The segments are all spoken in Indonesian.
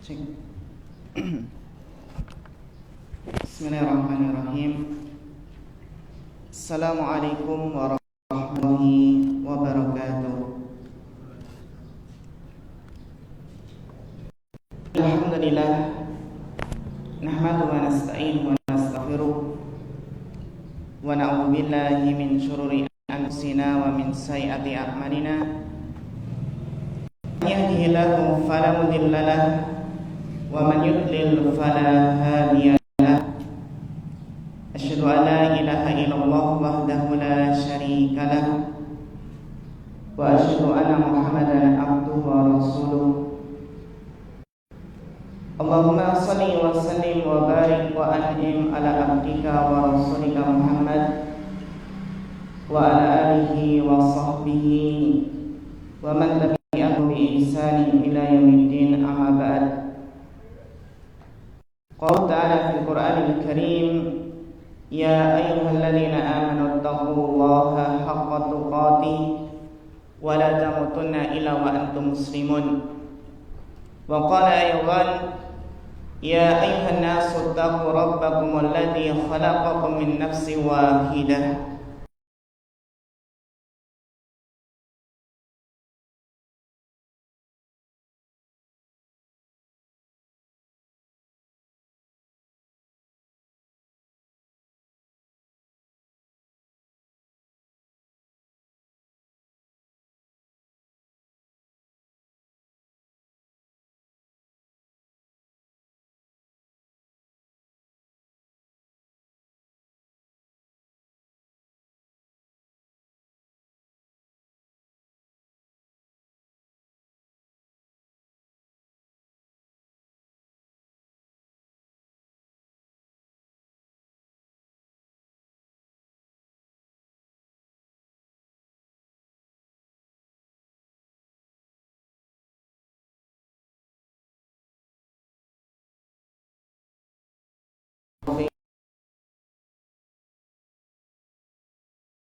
Cek. Bismillahirrahmanirrahim. Assalamualaikum warahmatullahi wabarakatuh. Alhamdulillah, nahmaduhu wa nasta'inuhu wa nastaghfiruh wa na'udzu billahi min syururi anfusina wa min sayyiati a'malina. Yahdihillahu fala mudilla lahu wa man yudlil fala hadiya lahu. Asyhadu an la ilaha illallah wahdahu la syarika lahu wa asyhadu anna Muhammadan abduhu wa rasuluh. Allahumma shalli wa sallim wa barik wa an'im ala abdika wa rasulika Muhammad wa ala alihi wa sahbihi wa man tabi'ahum bi ihsanin ila yaumiddin, amma ba'd. Qala ta'ala fil Qur'anil Karim, ya ayyuhalladzina amanu taqullaha haqqa tuqatih wa la tamutunna illa wa antum muslimun. Wa qala aydan, ya ayyuhan nasu taqu rabbakum alladzi khalaqakum min nafsin wahidah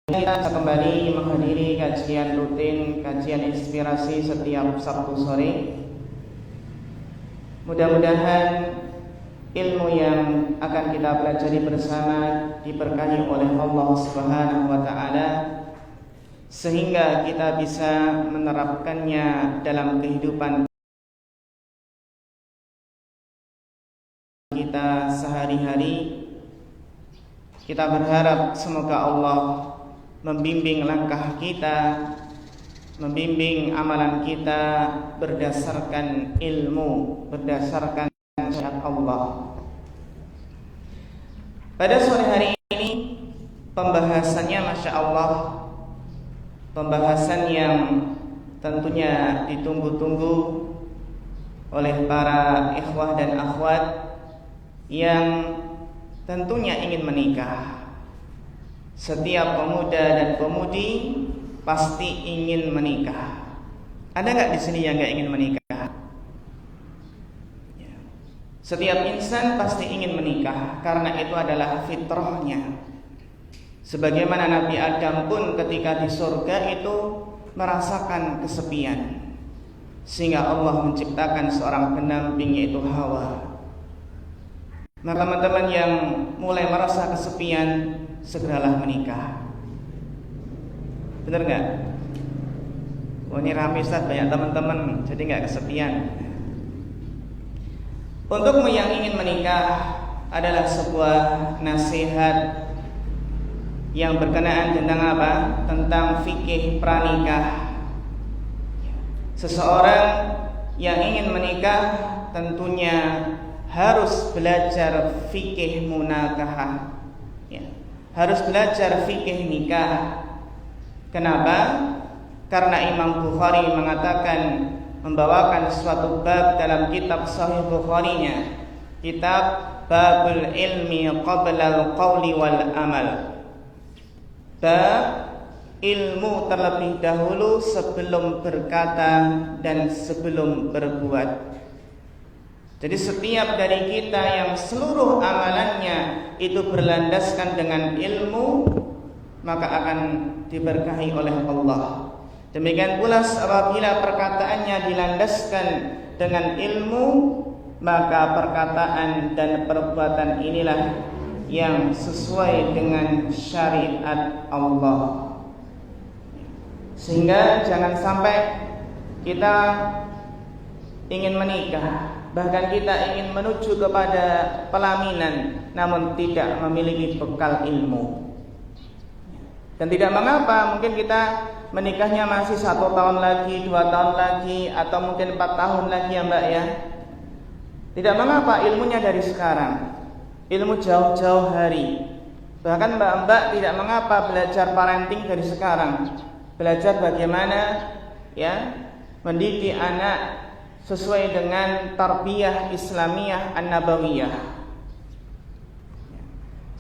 Kita kembali menghadiri kajian rutin, kajian inspirasi setiap Sabtu sore. Mudah-mudahan ilmu yang akan kita pelajari bersama diberkahi oleh Allah Subhanahu wa taala sehingga kita bisa menerapkannya dalam kehidupan kita sehari-hari. Kita berharap semoga Allah membimbing langkah kita, membimbing amalan kita berdasarkan ilmu, berdasarkan syariat Allah. Pada sore hari ini pembahasannya Masya Allah, pembahasan yang tentunya ditunggu-tunggu oleh para ikhwah dan akhwat yang tentunya ingin menikah. Setiap pemuda dan pemudi pasti ingin menikah. Ada nggak di sini yang nggak ingin menikah? Setiap insan pasti ingin menikah karena itu adalah fitrahnya. Sebagaimana Nabi Adam pun ketika di surga itu merasakan kesepian, sehingga Allah menciptakan seorang pendamping yaitu Hawa. Nah, teman-teman yang mulai merasa kesepian, segeralah menikah. Benar nggak? Oh, ini rame Ustaz, banyak teman-teman, jadi nggak kesepian. Untukmu yang ingin menikah adalah sebuah nasihat yang berkenaan tentang apa? Tentang fikih pranikah. Seseorang yang ingin menikah tentunya harus belajar fikih munakahah, harus belajar fikih nikah. Kenapa? Karena Imam Bukhari mengatakan, membawakan suatu bab dalam kitab Sahih Bukharinya, kitab Babul Ilmi Qabla Al-Qawli Wal Amal, bab ilmu terlebih dahulu sebelum berkata dan sebelum berbuat. Jadi setiap dari kita yang seluruh amalannya itu berlandaskan dengan ilmu, maka akan diberkahi oleh Allah. Demikian pula apabila perkataannya dilandaskan dengan ilmu, maka perkataan dan perbuatan inilah yang sesuai dengan syariat Allah. Sehingga jangan sampai kita ingin menikah, bahkan kita ingin menuju kepada pelaminan, namun tidak memiliki bekal ilmu. Dan tidak mengapa, mungkin kita menikahnya masih 1 tahun lagi, 2 tahun lagi, atau mungkin 4 tahun lagi ya Mbak ya. Tidak mengapa, ilmunya dari sekarang, ilmu jauh-jauh hari. Bahkan mbak-mbak tidak mengapa belajar parenting dari sekarang, belajar bagaimana ya mendidik anak sesuai dengan tarbiyah Islamiyah An-Nabawiyah.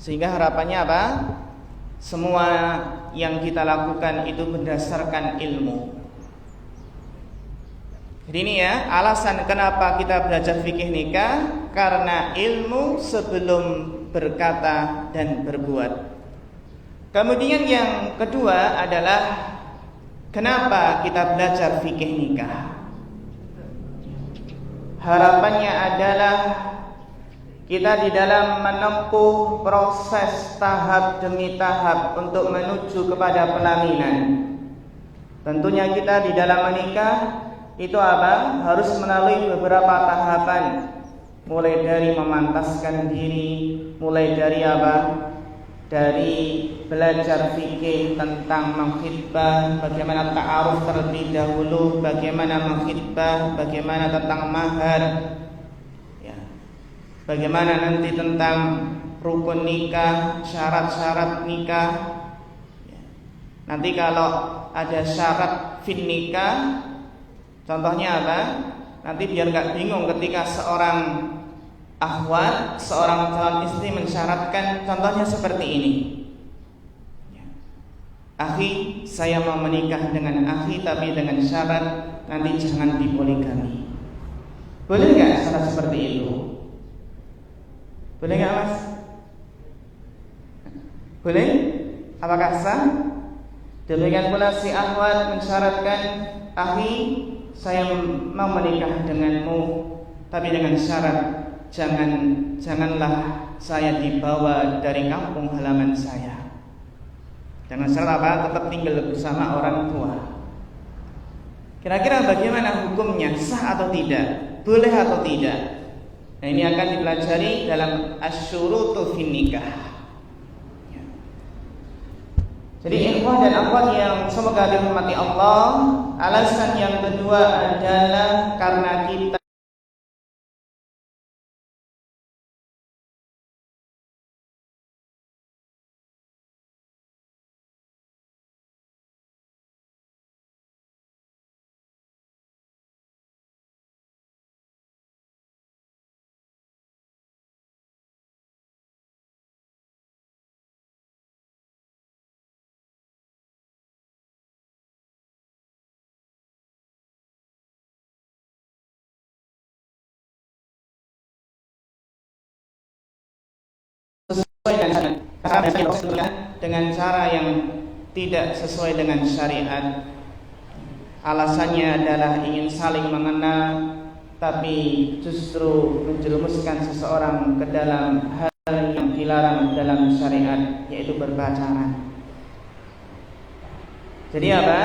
Sehingga harapannya apa? Semua yang kita lakukan itu berdasarkan ilmu. Jadi ini ya alasan kenapa kita belajar fikih nikah, karena ilmu sebelum berkata dan berbuat. Kemudian yang kedua adalah kenapa kita belajar fikih nikah. Harapannya adalah kita di dalam menempuh proses tahap demi tahap untuk menuju kepada pelaminan. Tentunya kita di dalam menikah itu apa? Harus melalui beberapa tahapan. Mulai dari memantaskan diri, mulai dari apa? Dari belajar fikih tentang mengkhitbah, bagaimana ta'aruf terlebih dahulu, bagaimana mengkhitbah, bagaimana tentang mahar, ya. Bagaimana nanti tentang rukun nikah, syarat-syarat nikah, ya. Nanti kalau ada syarat fin nikah, contohnya apa? Nanti biar gak bingung ketika seorang akhwat, seorang calon istri mensyaratkan, contohnya seperti ini. Akhi, saya mau menikah dengan akhi tapi dengan syarat nanti jangan dipoligami. Boleh gak syarat seperti itu? Boleh gak mas? Boleh? Apakah sah? Demikian pula si akhwat mensyaratkan, akhi, saya mau menikah denganmu tapi dengan syarat janganlah saya dibawa dari kampung halaman saya. Dengan syarat apa? Tetap tinggal bersama orang tua. Kira-kira bagaimana hukumnya? Sah atau tidak? Boleh atau tidak? Nah, ini akan dipelajari dalam asyurutu fin nikah. Jadi ikhwah dan akhwat yang semoga dirahmati Allah, alasan yang kedua adalah karena kita dengan cara yang tidak sesuai dengan syariat. Alasannya adalah ingin saling mengenal, tapi justru menjerumuskan seseorang ke dalam hal yang dilarang dalam syariat, yaitu berpacaran. Jadi apa?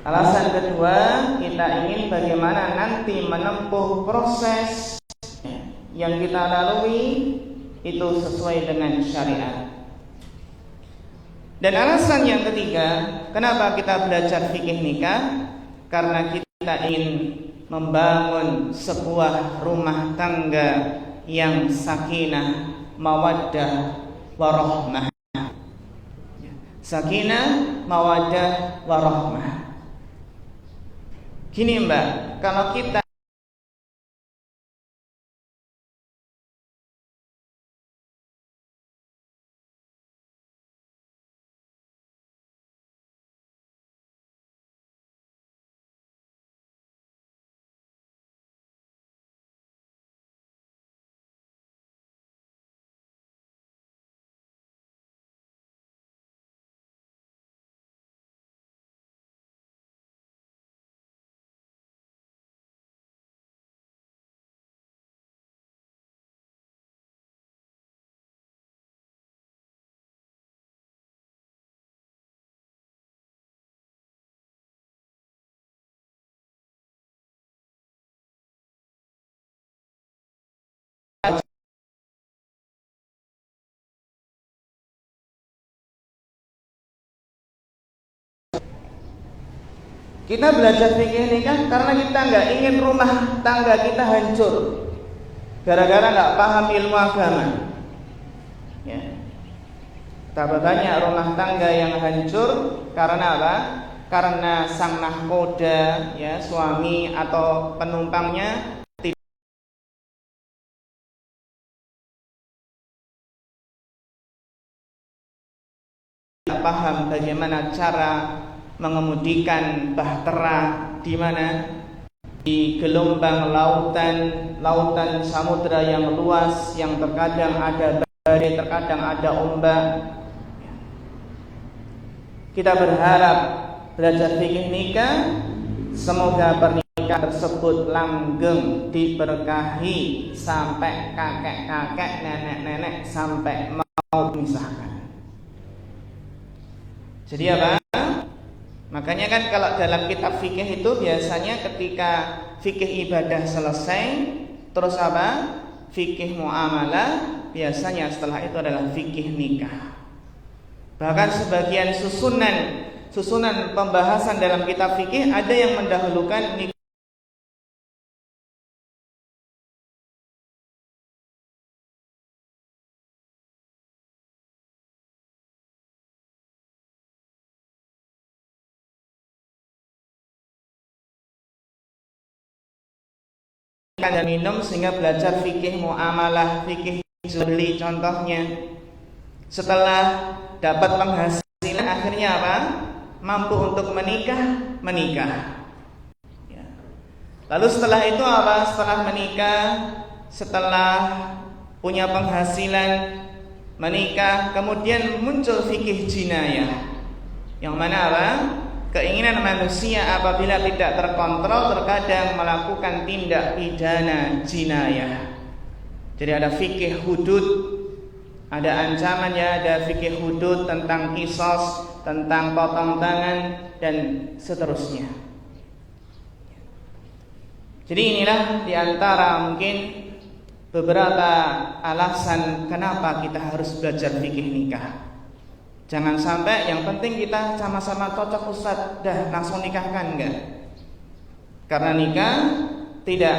Alasan kedua, kita ingin bagaimana nanti menempuh proses yang kita lalui itu sesuai dengan syariat. Dan alasan yang ketiga, kenapa kita belajar fikih nikah? Karena kita ingin membangun sebuah rumah tangga yang sakinah, mawaddah, warahmah. Sakinah, mawaddah, warahmah. Gini Mbak, kalau kita Kita belajar fikih nikah karena kita nggak ingin rumah tangga kita hancur gara-gara nggak paham ilmu agama. Ya. Betapa banyak rumah tangga yang hancur karena apa? Karena sang nahkoda, ya, suami atau penumpangnya tidak paham bagaimana cara mengemudikan bahtera di mana di gelombang lautan samudra yang luas, yang terkadang ada badai, terkadang ada ombak. Kita berharap belajar fikih nikah, semoga pernikahan tersebut langgeng, diberkahi sampai kakek-kakek, nenek-nenek, sampai mau memisahkan. Jadi apa? Makanya kan kalau dalam kitab fikih itu biasanya ketika fikih ibadah selesai, terus apa? Fikih muamalah, biasanya setelah itu adalah fikih nikah. Bahkan sebagian susunan pembahasan dalam kitab fikih ada yang mendahulukan nikah dan minum, sehingga belajar fikih muamalah, fikih jual beli contohnya. Setelah dapat penghasilan, akhirnya apa? Mampu untuk menikah. Ya. Lalu setelah itu apa? Setelah menikah, setelah punya penghasilan, menikah, kemudian muncul fikih jinayah. Yang mana apa? Keinginan manusia apabila tidak terkontrol terkadang melakukan tindak pidana jinayah. Jadi ada fikih hudud, ada ancamannya, ada fikih hudud tentang kisos, tentang potong tangan, dan seterusnya. Jadi inilah diantara mungkin beberapa alasan kenapa kita harus belajar fikih nikah. Jangan sampai yang penting kita sama-sama cocok, Ustaz, dah langsung nikahkan, enggak. Karena nikah tidak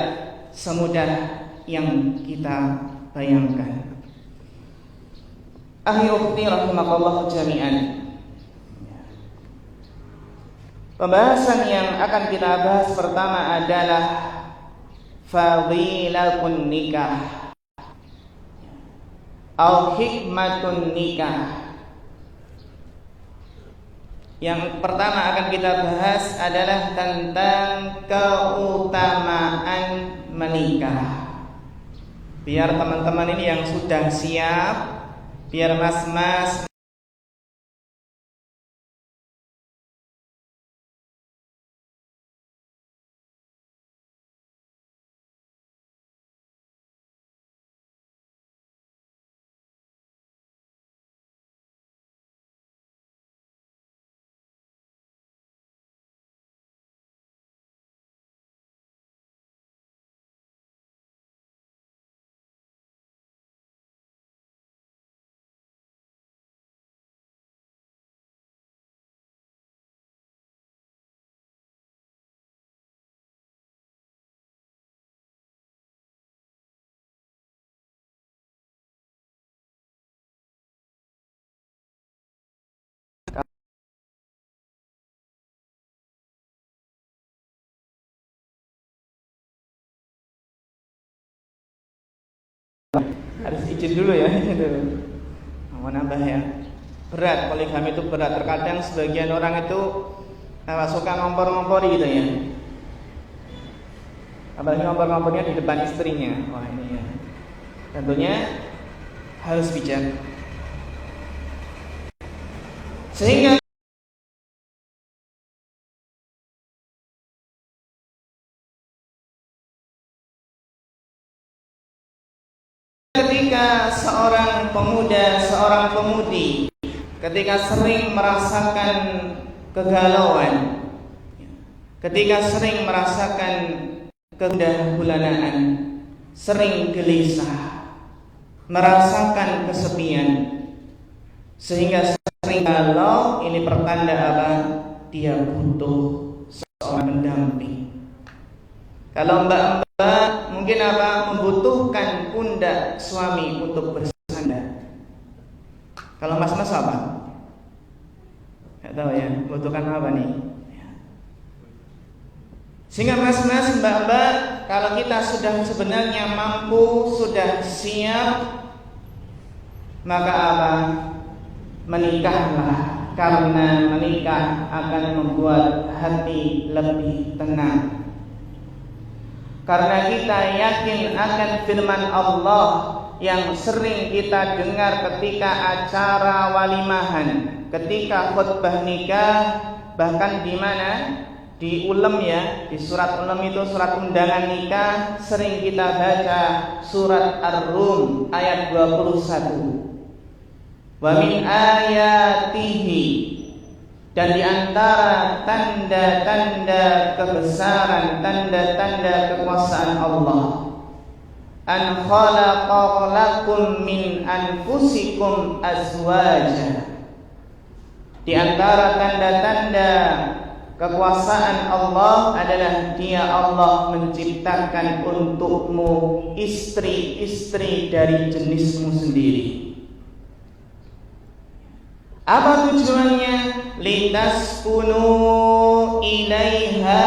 semudah yang kita bayangkan. Akhi ukhti rahimakallahu jami'an. Pembahasan yang akan kita bahas pertama adalah fadilatun nikah atau hikmatun nikah. Yang pertama akan kita bahas adalah tentang keutamaan menikah. Biar teman-teman ini yang sudah siap, biar mas-mas harus izin dulu ya. Mau nambah ya. Berat, poligami itu berat. Terkadang sebagian orang itu suka ngompor-ngompori gitu ya. Apalagi ngompor-ngompornya di depan istrinya. Wah ini ya, tentunya harus bijak. Sehingga ketika seorang pemuda, seorang pemudi, ketika sering merasakan kegalauan, ketika sering merasakan kegundah gulanaan, sering gelisah, merasakan kesepian, sehingga sering galau, ini pertanda apa? Dia butuh seorang pendamping. Kalau mbak-mbak mungkin membutuhkan pundak suami untuk bersandar. Kalau mas-mas apa? Nggak tahu ya, membutuhkan apa nih? Sehingga mas-mas, mbak-mbak, kalau kita sudah sebenarnya mampu, sudah siap, maka menikahlah, karena menikah akan membuat hati lebih tenang. Karena kita yakin akan firman Allah yang sering kita dengar ketika acara walimahan, ketika khutbah nikah, bahkan di mana? Di ulem ya, di surat ulem itu surat undangan nikah, sering kita baca surat Ar-Rum ayat 21. Wa min ayatihi, dan di antara tanda-tanda kebesaran, tanda-tanda kekuasaan Allah, an khalaqa lakum min anfusikum azwaja. Di antara tanda-tanda kekuasaan Allah adalah Dia Allah menciptakan untukmu istri-istri dari jenismu sendiri. Apa tujuannya? Litaskunu ilaiha,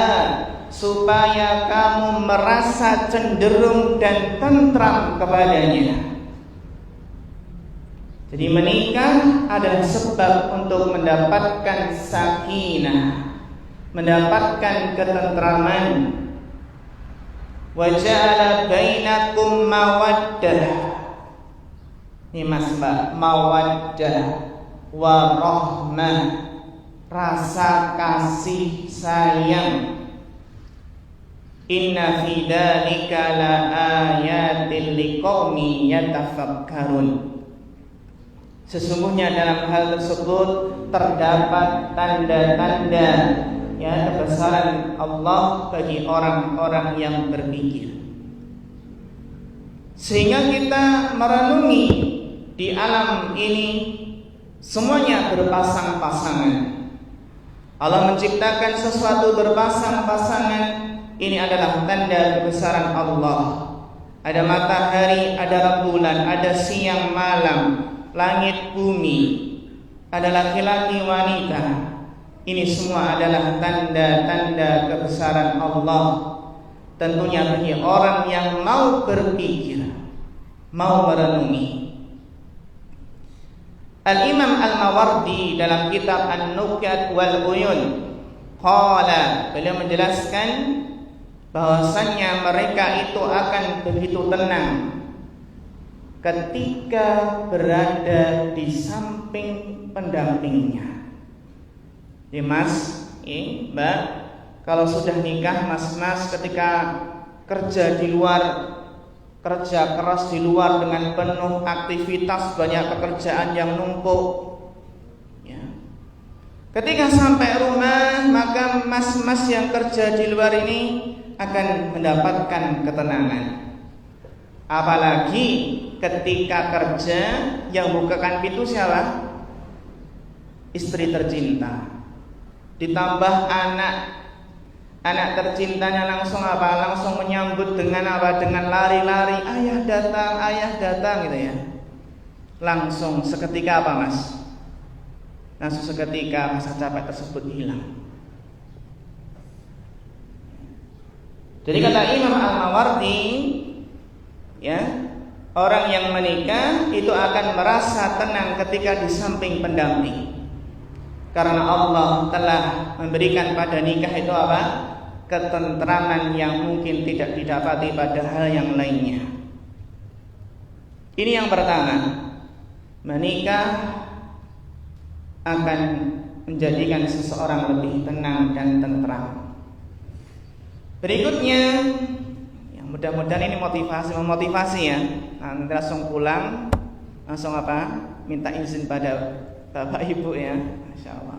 supaya kamu merasa cenderung dan tentram kepadanya. Jadi menikah adalah sebab untuk mendapatkan sakinah, mendapatkan ketentraman. Wa ja'ala bainakum mawaddah. Ini mas mbak, mawaddah wa rahmah, rasa kasih sayang. Inna fi dzalika la ayatin liqaumin yatafakkarun. Sesungguhnya dalam hal tersebut terdapat tanda-tanda ya kebesaran Allah bagi orang-orang yang berpikir. Sehingga kita merenungi di alam ini semuanya berpasang-pasangan. Allah menciptakan sesuatu berpasang-pasangan. Ini adalah tanda kebesaran Allah. Ada matahari, ada bulan, ada siang malam, langit bumi, ada laki-laki wanita. Ini semua adalah tanda-tanda kebesaran Allah. Tentunya bagi orang yang mau berpikir, mau merenungi. Al-Imam Al-Mawardi dalam kitab An-Nukat wal Uyun qala, beliau menjelaskan bahwasannya mereka itu akan begitu tenang ketika berada di samping pendampingnya. Jadi mas, mbak, kalau sudah nikah, mas-mas ketika kerja di luar, kerja keras di luar dengan penuh aktivitas, banyak pekerjaan yang numpuk ya. Ketika sampai rumah, maka mas-mas yang kerja di luar ini akan mendapatkan ketenangan. Apalagi ketika kerja, yang bukakan pintu siapa? Istri tercinta. Ditambah anak tercintanya langsung apa? Langsung menyambut dengan apa? Dengan lari-lari, ayah datang gitu ya. Langsung seketika apa mas? Langsung seketika rasa capek tersebut hilang. Jadi kata Imam Al-Mawardi, ya, orang yang menikah itu akan merasa tenang ketika di samping pendamping. Karena Allah telah memberikan pada nikah itu apa? Ketentraman yang mungkin tidak didapati pada hal yang lainnya. Ini yang pertama. Menikah akan menjadikan seseorang lebih tenang dan tentram. Berikutnya, yang mudah-mudahan ini memotivasi ya. Nanti langsung pulang, langsung apa? Minta izin pada Bapak Ibu ya. Masya Allah.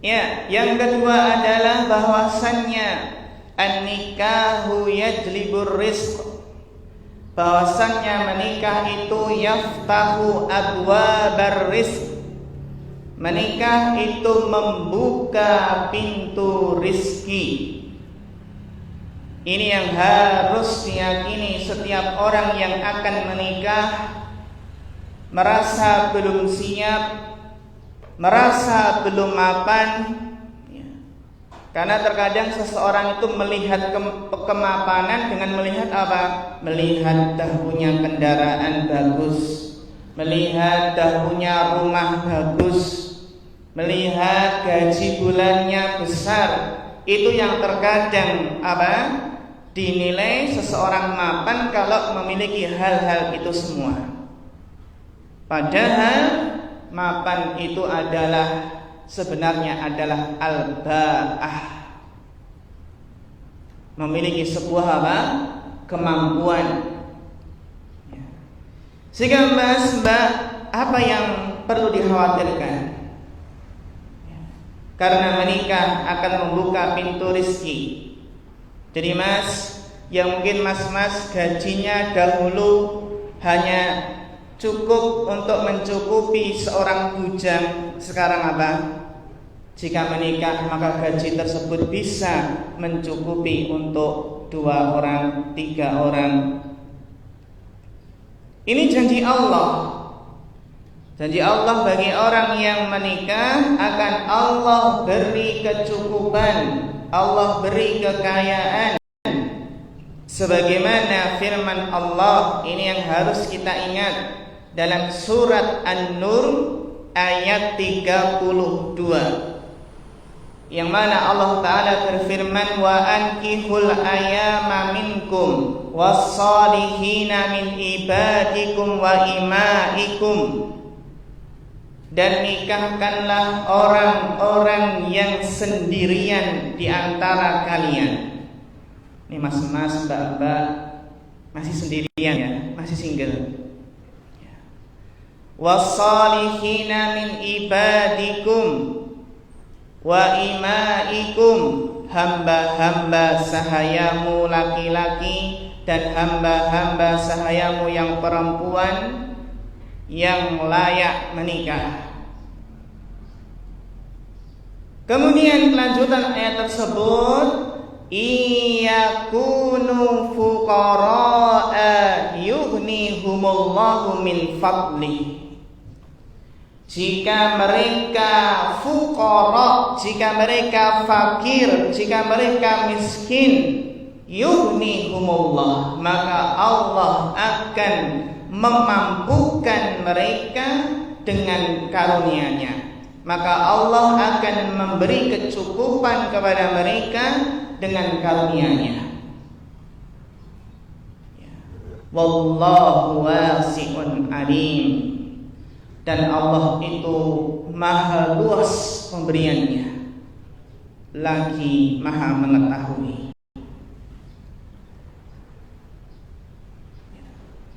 Ya, yang kedua adalah bahwasannya an-nikahu yajlibur rizq. Bahwasannya menikah itu yaftahu abwabar rizq, Menikah itu membuka pintu rizki. Ini yang harus diyakini setiap orang yang akan menikah. Merasa belum siap, merasa belum mapan, karena terkadang seseorang itu melihat kemapanan dengan melihat apa? Melihat dah punya kendaraan bagus, melihat dah punya rumah bagus, melihat gaji bulannya besar. Itu yang terkadang apa? Dinilai seseorang mapan kalau memiliki hal-hal itu semua. Padahal mapan itu adalah sebenarnya adalah al-ba'ah, memiliki sebuah apa? Kemampuan. Sehingga Mbak, apa yang perlu dikhawatirkan? Karena menikah akan membuka pintu rezeki. Jadi Mas, yang mungkin Mas gajinya dahulu hanya cukup untuk mencukupi seorang bujang, sekarang apa? Jika menikah maka gaji tersebut bisa mencukupi untuk 2 orang, 3 orang. Ini janji Allah. Janji Allah bagi orang yang menikah akan Allah beri kecukupan, Allah beri kekayaan. Sebagaimana firman Allah, ini yang harus kita ingat dalam surat An-Nur ayat 32, yang mana Allah Ta'ala berfirman, wa ankihul ayama minkum wassalihina min ibadikum wa imaikum, dan nikahkanlah orang-orang yang sendirian di antara kalian. Ini mas-mas, mbak-mbak masih sendirian ya, masih single. Wassalihina min ibadikum wa imaikum, hamba-hamba sahayamu laki-laki dan hamba-hamba sahayamu yang perempuan yang layak menikah. Kemudian kelanjutan ayat tersebut, iyakunu fuqara'a yughnihumullahu min fadli. Jika mereka fuqara, jika mereka fakir, jika mereka miskin, yughnihumullah, maka Allah akan memampukan mereka dengan karunia-Nya. Maka Allah akan memberi kecukupan kepada mereka dengan karunia-Nya. Wallahu wasi'un alim. Dan Allah itu maha luas pemberiannya, lagi maha mengetahui.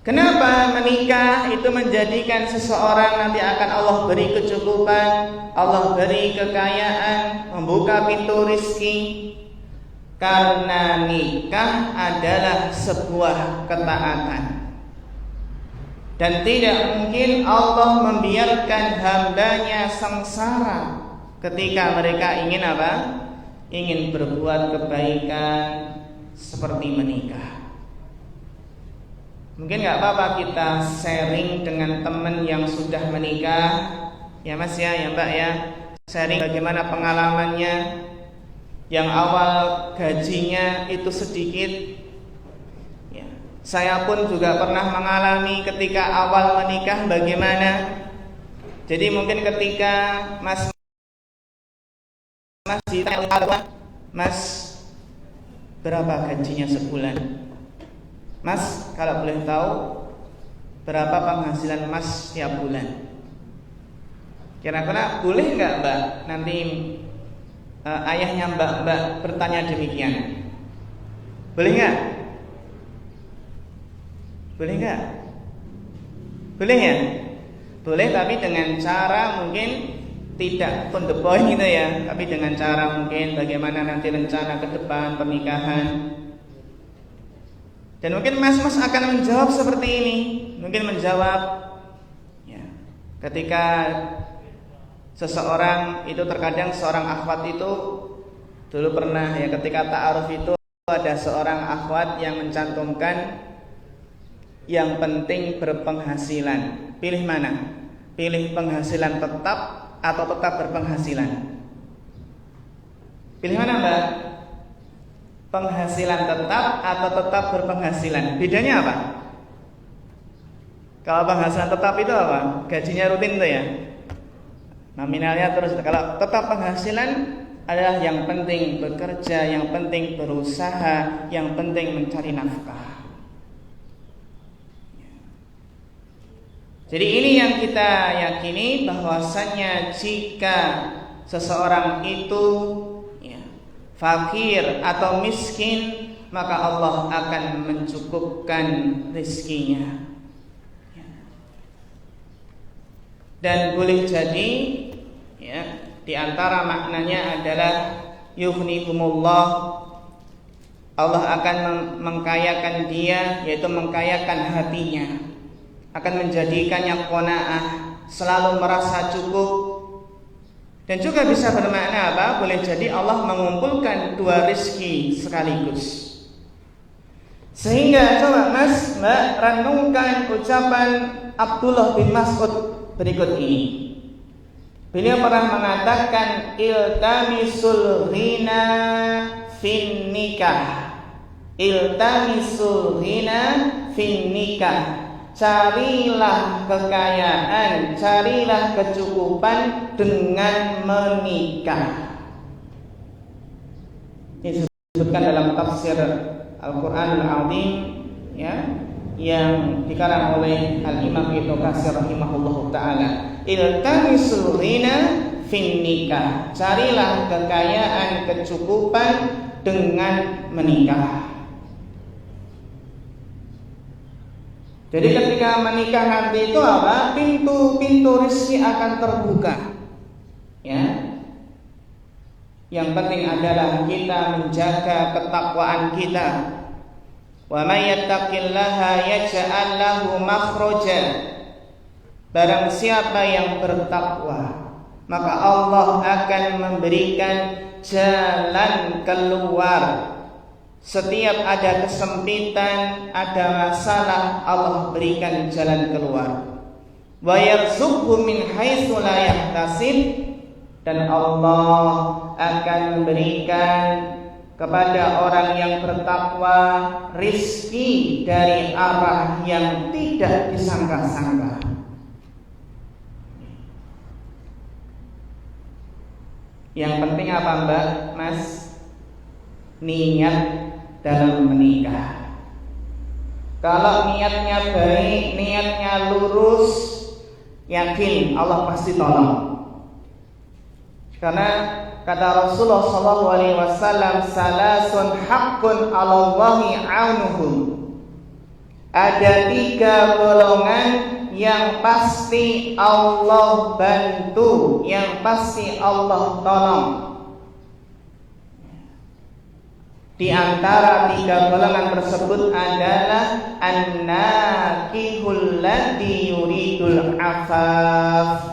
Kenapa menikah itu menjadikan seseorang nanti akan Allah beri kecukupan, Allah beri kekayaan, membuka pintu rizki? Karena nikah adalah sebuah ketaatan. Dan tidak mungkin Allah membiarkan hambanya sengsara ketika mereka ingin apa? Ingin berbuat kebaikan seperti menikah. Mungkin gak apa-apa kita sharing dengan teman yang sudah menikah, ya Mas ya Mbak ya. Sharing bagaimana pengalamannya. Yang awal gajinya itu sedikit. Saya pun juga pernah mengalami ketika awal menikah bagaimana. Jadi mungkin ketika Mas ditanya, Mas berapa gajinya sebulan? Mas kalau boleh tahu berapa penghasilan Mas tiap bulan? Kira-kira boleh nggak Mbak nanti ayahnya Mbak bertanya demikian? Boleh nggak? Boleh nggak? Boleh ya? Boleh, tapi dengan cara mungkin tidak on the point gitu ya. Tapi dengan cara mungkin bagaimana nanti rencana ke depan pernikahan. Dan mungkin mas-mas akan menjawab seperti ini. Mungkin menjawab ya, ketika seseorang itu terkadang seorang akhwat itu dulu pernah ya ketika ta'aruf itu ada seorang akhwat yang mencantumkan yang penting berpenghasilan. Pilih mana? Pilih penghasilan tetap atau tetap berpenghasilan? Pilih mana Mbak? Penghasilan tetap atau tetap berpenghasilan? Bedanya apa? Kalau penghasilan tetap itu apa? Gajinya rutin tuh ya, nominalnya terus. Kalau tetap penghasilan adalah yang penting bekerja, yang penting berusaha, yang penting mencari nafkah. Jadi ini yang kita yakini, bahwasannya jika seseorang itu fakir atau miskin, maka Allah akan mencukupkan rizkinya. Dan boleh jadi ya, di antara maknanya adalah yughnihumullah, Allah akan mengkayakan dia, yaitu mengkayakan hatinya, akan menjadikannya qanaah, selalu merasa cukup. Dan juga bisa bermakna apa? Boleh jadi Allah mengumpulkan dua rizki sekaligus. Sehingga coba Mas, Mbak, renungkan ucapan Abdullah bin Mas'ud berikut ini. Beliau pernah mengatakan, iltamisul ghina fin nikah. Iltamisul ghina fin nikah. Carilah kekayaan, carilah kecukupan dengan menikah. Ini disebutkan dalam tafsir Al-Quran Al-Azim ya, yang dikarang oleh Al-Imam Ibnu Katsir rahimahullahu ta'ala. Iltamisul ghina fin nikah. Carilah kekayaan, kecukupan dengan menikah. Jadi ketika menikah nanti itu apa? Pintu-pintu rezeki akan terbuka. Ya. Yang penting adalah kita menjaga ketakwaan kita. Wa may yattaqillaha yaj'al lahu makhraja. Barang siapa yang bertakwa, maka Allah akan memberikan jalan keluar. Setiap ada kesempitan, ada masalah, Allah berikan jalan keluar. Wa yarzuqhu min haitsu la yahtasib, dan Allah akan memberikan kepada orang yang bertakwa rizki dari arah yang tidak disangka-sangka. Yang penting apa Mbak, Mas? Niat dalam menikah. Kalau niatnya baik, niatnya lurus, yakin Allah pasti tolong. Karena kata Rasulullah SAW, salasun haqqun 'alallahi 'aunuhum. Ada 3 golongan yang pasti Allah bantu, yang pasti Allah tolong. Di antara 3 golongan tersebut adalah an-nakihul ladzi yuridul afaf.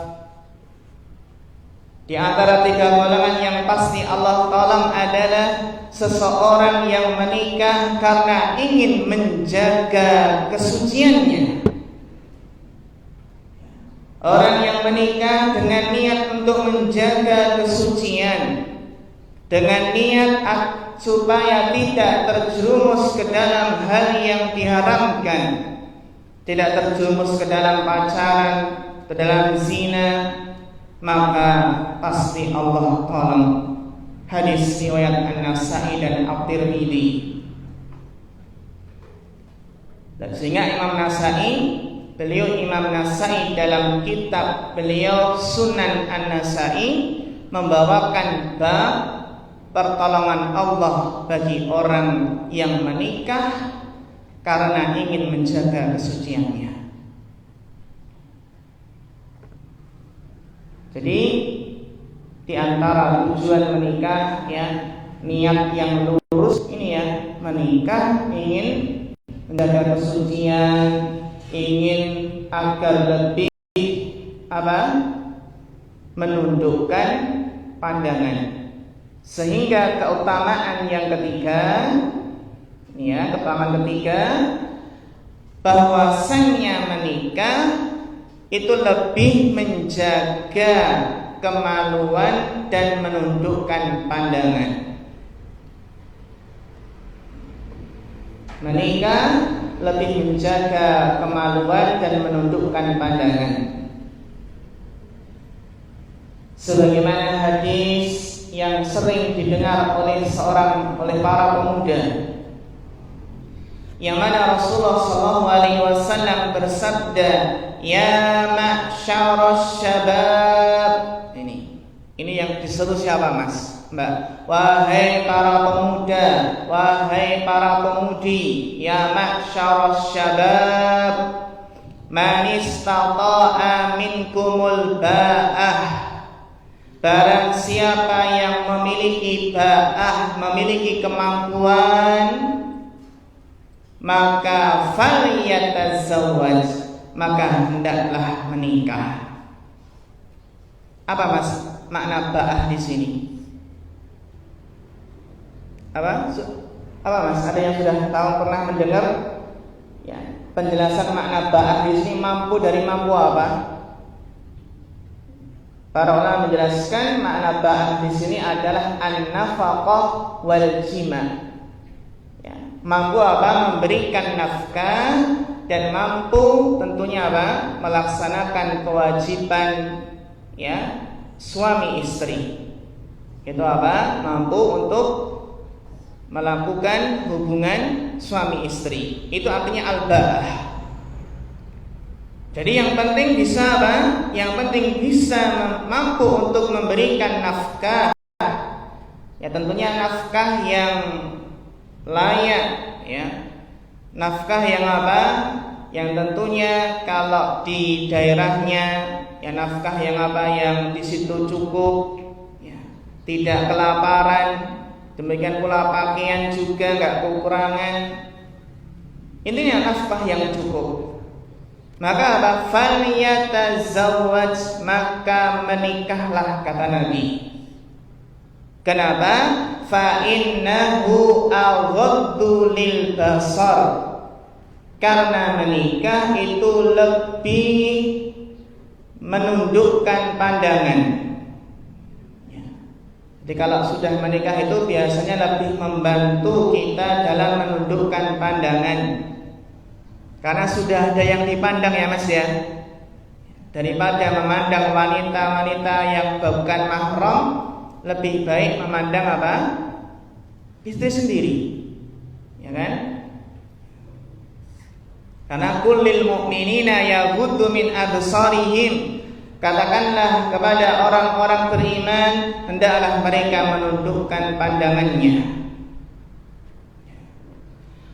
Di antara 3 golongan yang pasti Allah tolong adalah seseorang yang menikah karena ingin menjaga kesuciannya. Orang yang menikah dengan niat untuk menjaga kesucian, dengan niat supaya tidak terjerumus ke dalam hal yang diharamkan, tidak terjerumus ke dalam pacaran, ke dalam zina, maka pasti Allah tolong. Hadis riwayat An-Nasa'i dan At-Tirmidzi. Dan sehingga Imam Nasa'i dalam kitab beliau Sunan An-Nasa'i membawakan bab pertolongan Allah bagi orang yang menikah karena ingin menjaga kesuciannya. Jadi di antara tujuan menikah ya, niat yang lurus ini ya, menikah ingin menjaga kesucian, ingin agar lebih menundukkan pandangan. Sehingga keutamaan yang ketiga, keutamaan ketiga, bahwasannya menikah itu lebih menjaga kemaluan dan menundukkan pandangan. Menikah lebih menjaga kemaluan dan menundukkan pandangan. Sebagaimana hadis yang sering didengar oleh para pemuda, yang mana Rasulullah SAW bersabda, "Ya ma'syaras syabab." Ini yang disuruh siapa, Mas? Mbak. Wahai para pemuda, wahai para pemudi, ya ma'syaras syabab, man istata'a minkumul ba'ah. Barang siapa yang memiliki ba'ah, memiliki kemampuan, maka falyatazawwaj, maka hendaklah menikah. Apa Mas makna ba'ah di sini? Apa Mas? Ada yang sudah tahu, pernah mendengar penjelasan makna ba'ah di sini? Mampu dari mampu apa? Para ulama menjelaskan makna ba'ah di sini adalah an-nafaqah wal jima'. Mampu apa? Memberikan nafkah, dan mampu tentunya apa? Melaksanakan kewajiban suami istri. Itu apa? Mampu untuk melakukan hubungan suami istri. Itu artinya al-ba'ah. Jadi yang penting bisa apa? Yang penting bisa mampu untuk memberikan nafkah. Tentunya nafkah yang layak, nafkah yang apa? Yang tentunya kalau di daerahnya nafkah yang apa? Yang di situ cukup, tidak kelaparan. Demikian pula pakaian juga enggak kekurangan. Intinya nafkah yang cukup. Maka apa? Falyatazawwaj, maka menikahlah, kata Nabi. Kenapa? Fa innahu aghaddu lil basar. Karena menikah itu lebih menundukkan pandangan. Jadi kalau sudah menikah itu biasanya lebih membantu kita dalam menundukkan pandangan. Karena sudah ada yang dipandang ya Mas ya. Daripada memandang wanita-wanita yang bukan mahram, lebih baik memandang apa? Istri sendiri. Ya kan? Karena kullil mu'minina yaghuddu min absarihim. Katakanlah kepada orang-orang beriman, hendaklah mereka menundukkan pandangannya.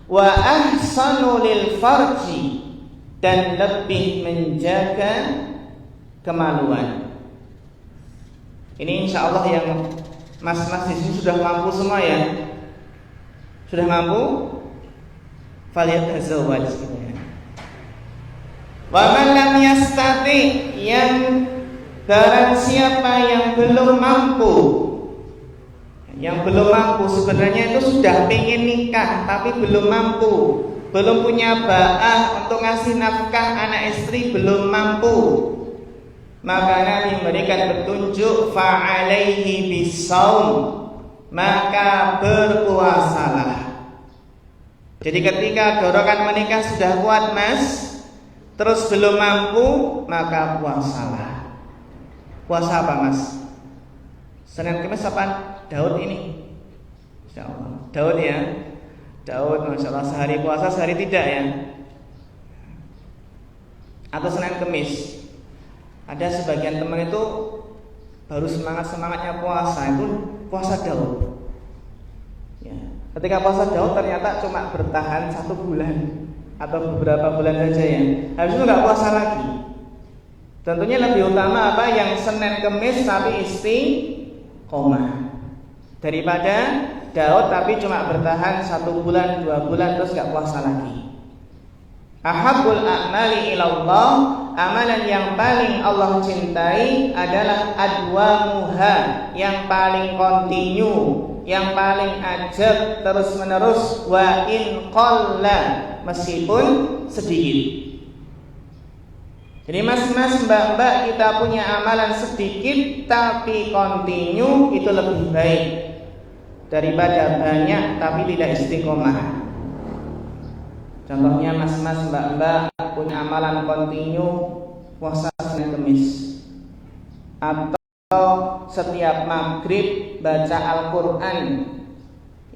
Wa ahsanu lil farji, dan lebih menjaga kemaluan. Ini insya Allah yang mas-mas di sini sudah mampu semua ya. Sudah mampu? Falyatazawwaj. Wa man lam yastati, yang barang siapa yang belum mampu. Yang belum mampu sebenarnya itu sudah pengen nikah tapi belum mampu, belum punya ba'ah untuk ngasih nafkah anak istri, belum mampu. Maka Nabi memberikan petunjuk, fa'alaihi bisaum, maka berpuasalah. Jadi ketika dorongan menikah sudah kuat Mas, terus belum mampu, maka puasalah. Puasa apa Mas? Senin Kamis apa? Daud ini, Insya Allah. Daud ya, Daud, Masya Allah, sehari puasa sehari tidak ya. Atau Senin Kamis. Ada sebagian teman itu baru semangatnya puasa, itu puasa Daud. Ketika puasa Daud ternyata cuma bertahan 1 bulan atau beberapa bulan saja ya. Habis itu nggak puasa lagi. Tentunya lebih utama apa? Yang Senin Kamis tapi istiqomah, daripada Daud tapi cuma bertahan 1 bulan 2 bulan terus gak puasa lagi. Ahabbul a'mali ilallah amalan yang paling Allah cintai adalah adwamuha, yang paling kontinu, yang paling ajab terus menerus, wa in qalla, meskipun sedikit. Jadi mas-mas, mbak-mbak, kita punya amalan sedikit tapi kontinu, itu lebih baik daripada banyak tapi tidak istiqomah. Contohnya mas-mas, mbak-mbak punya amalan kontinu puasa Senin Kemis, atau setiap maghrib baca Al-Quran,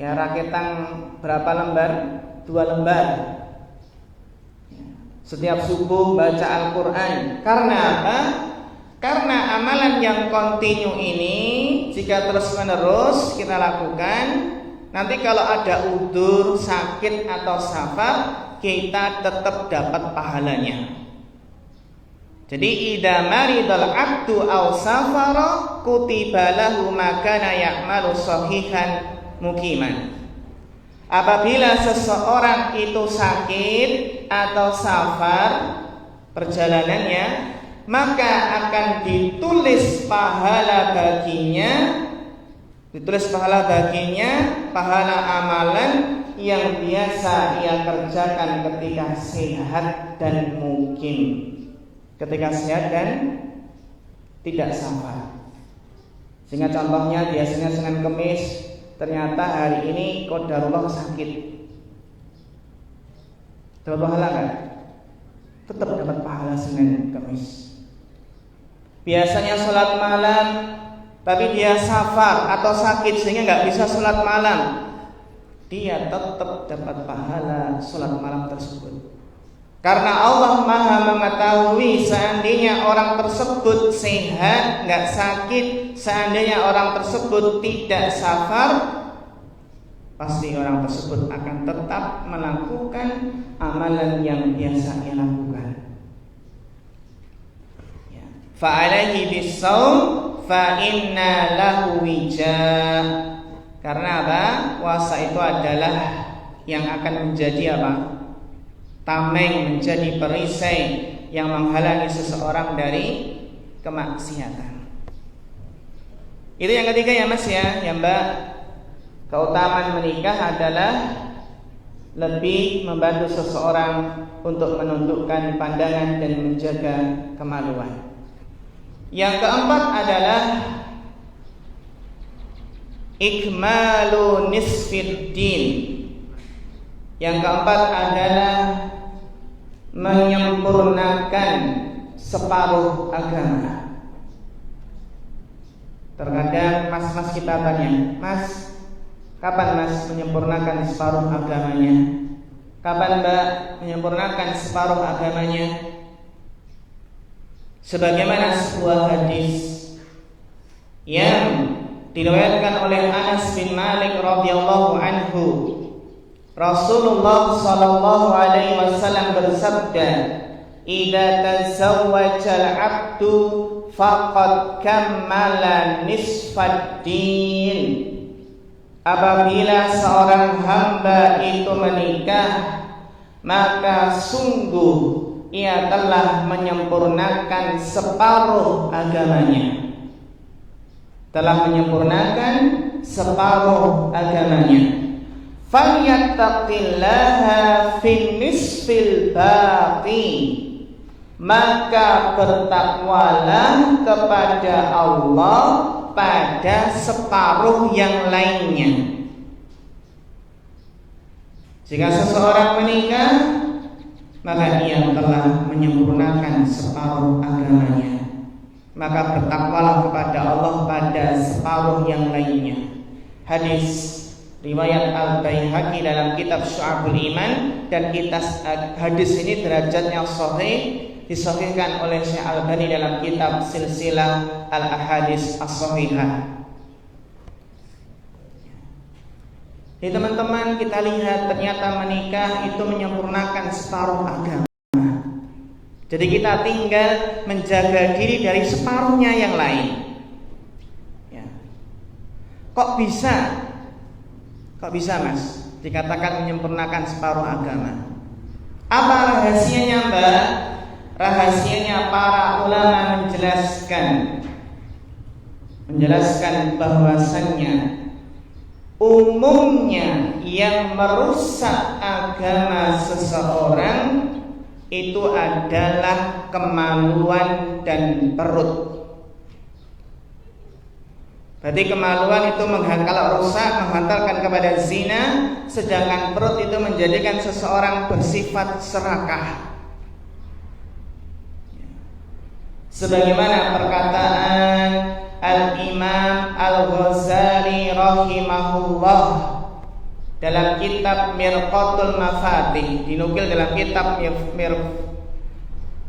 ya raketan berapa lembar? 2 lembar. Setiap subuh baca Al-Quran. Karena apa? Karena amalan yang kontinu ini jika terus menerus kita lakukan, nanti kalau ada udzur, sakit atau safar, kita tetap dapat pahalanya. Jadi idza maridal abdu aw safara kutiba lahu ma kana ya'malu sahihan muqiman. Apabila seseorang itu sakit atau safar perjalanannya, maka akan ditulis pahala baginya, pahala amalan yang biasa ia kerjakan ketika sehat dan mukim, ketika sehat dan tidak safar. Sehingga contohnya biasanya Senin Kemis, ternyata hari ini qadarullah sakit, dapat pahala kan? Tetap dapat pahala Senin Kemis. Biasanya sholat malam tapi dia safar atau sakit sehingga nggak bisa sholat malam, dia tetap dapat pahala sholat malam tersebut. Karena Allah Maha mengetahui seandainya orang tersebut sehat, nggak sakit, seandainya orang tersebut tidak safar, pasti orang tersebut akan tetap melakukan amalan yang biasa ia lakukan. Fa'alaihi bis-shaum fa inna lahu wijah. Karena apa? Puasa itu adalah yang akan menjadi apa? Tameng, menjadi perisai yang menghalangi seseorang dari kemaksiatan. Itu yang ketiga ya mas ya mbak. Keutamaan menikah adalah lebih membantu seseorang untuk menundukkan pandangan dan menjaga kemaluan. Yang keempat adalah ikmalu nisfid din. Yang keempat adalah menyempurnakan separuh agama. Terkadang mas-mas kita tanya, mas, kapan mas menyempurnakan separuh agamanya? Kapan mbak menyempurnakan separuh agamanya? Sebagaimana sebuah hadis yang diriwayatkan oleh Anas bin Malik radhiyallahu anhu, Rasulullah sallallahu alaihi wasallam bersabda, "Idza tazawwajal 'abdu faqad kammala nisfad din." Apabila seorang hamba itu menikah, maka sungguh ia telah menyempurnakan separuh agamanya. Telah menyempurnakan separuh agamanya. Falyattaqillaha fin nisfil baqi. Maka bertakwalah kepada Allah pada separuh yang lainnya. Jika seseorang menikah, maka ia telah menyempurnakan separuh agamanya. Maka bertakwalah kepada Allah pada separuh yang lainnya. Hadis riwayat Al-Baihaqi dalam kitab Syu'abul Iman, dan hadis ini derajatnya sahih, disahihkan oleh Syekh Al-Albani dalam kitab Silsilah Al-Ahadits As-Shahihah. Jadi teman-teman, kita lihat ternyata menikah itu menyempurnakan separuh agama. Jadi kita tinggal menjaga diri dari separuhnya yang lain. Ya. Kok bisa mas dikatakan menyempurnakan separuh agama? Apa rahasianya mbak? rahasianya para ulama menjelaskan bahwasannya umumnya yang merusak agama seseorang itu adalah kemaluan dan perut. Berarti kemaluan itu kalau rusak menghantarkan kepada zina, sedangkan perut itu menjadikan seseorang bersifat serakah. Sebagaimana perkataan Al-Imam Al-Ghazali rahimahullah dalam kitab Mirqatul Mafatih, dinukil dalam kitab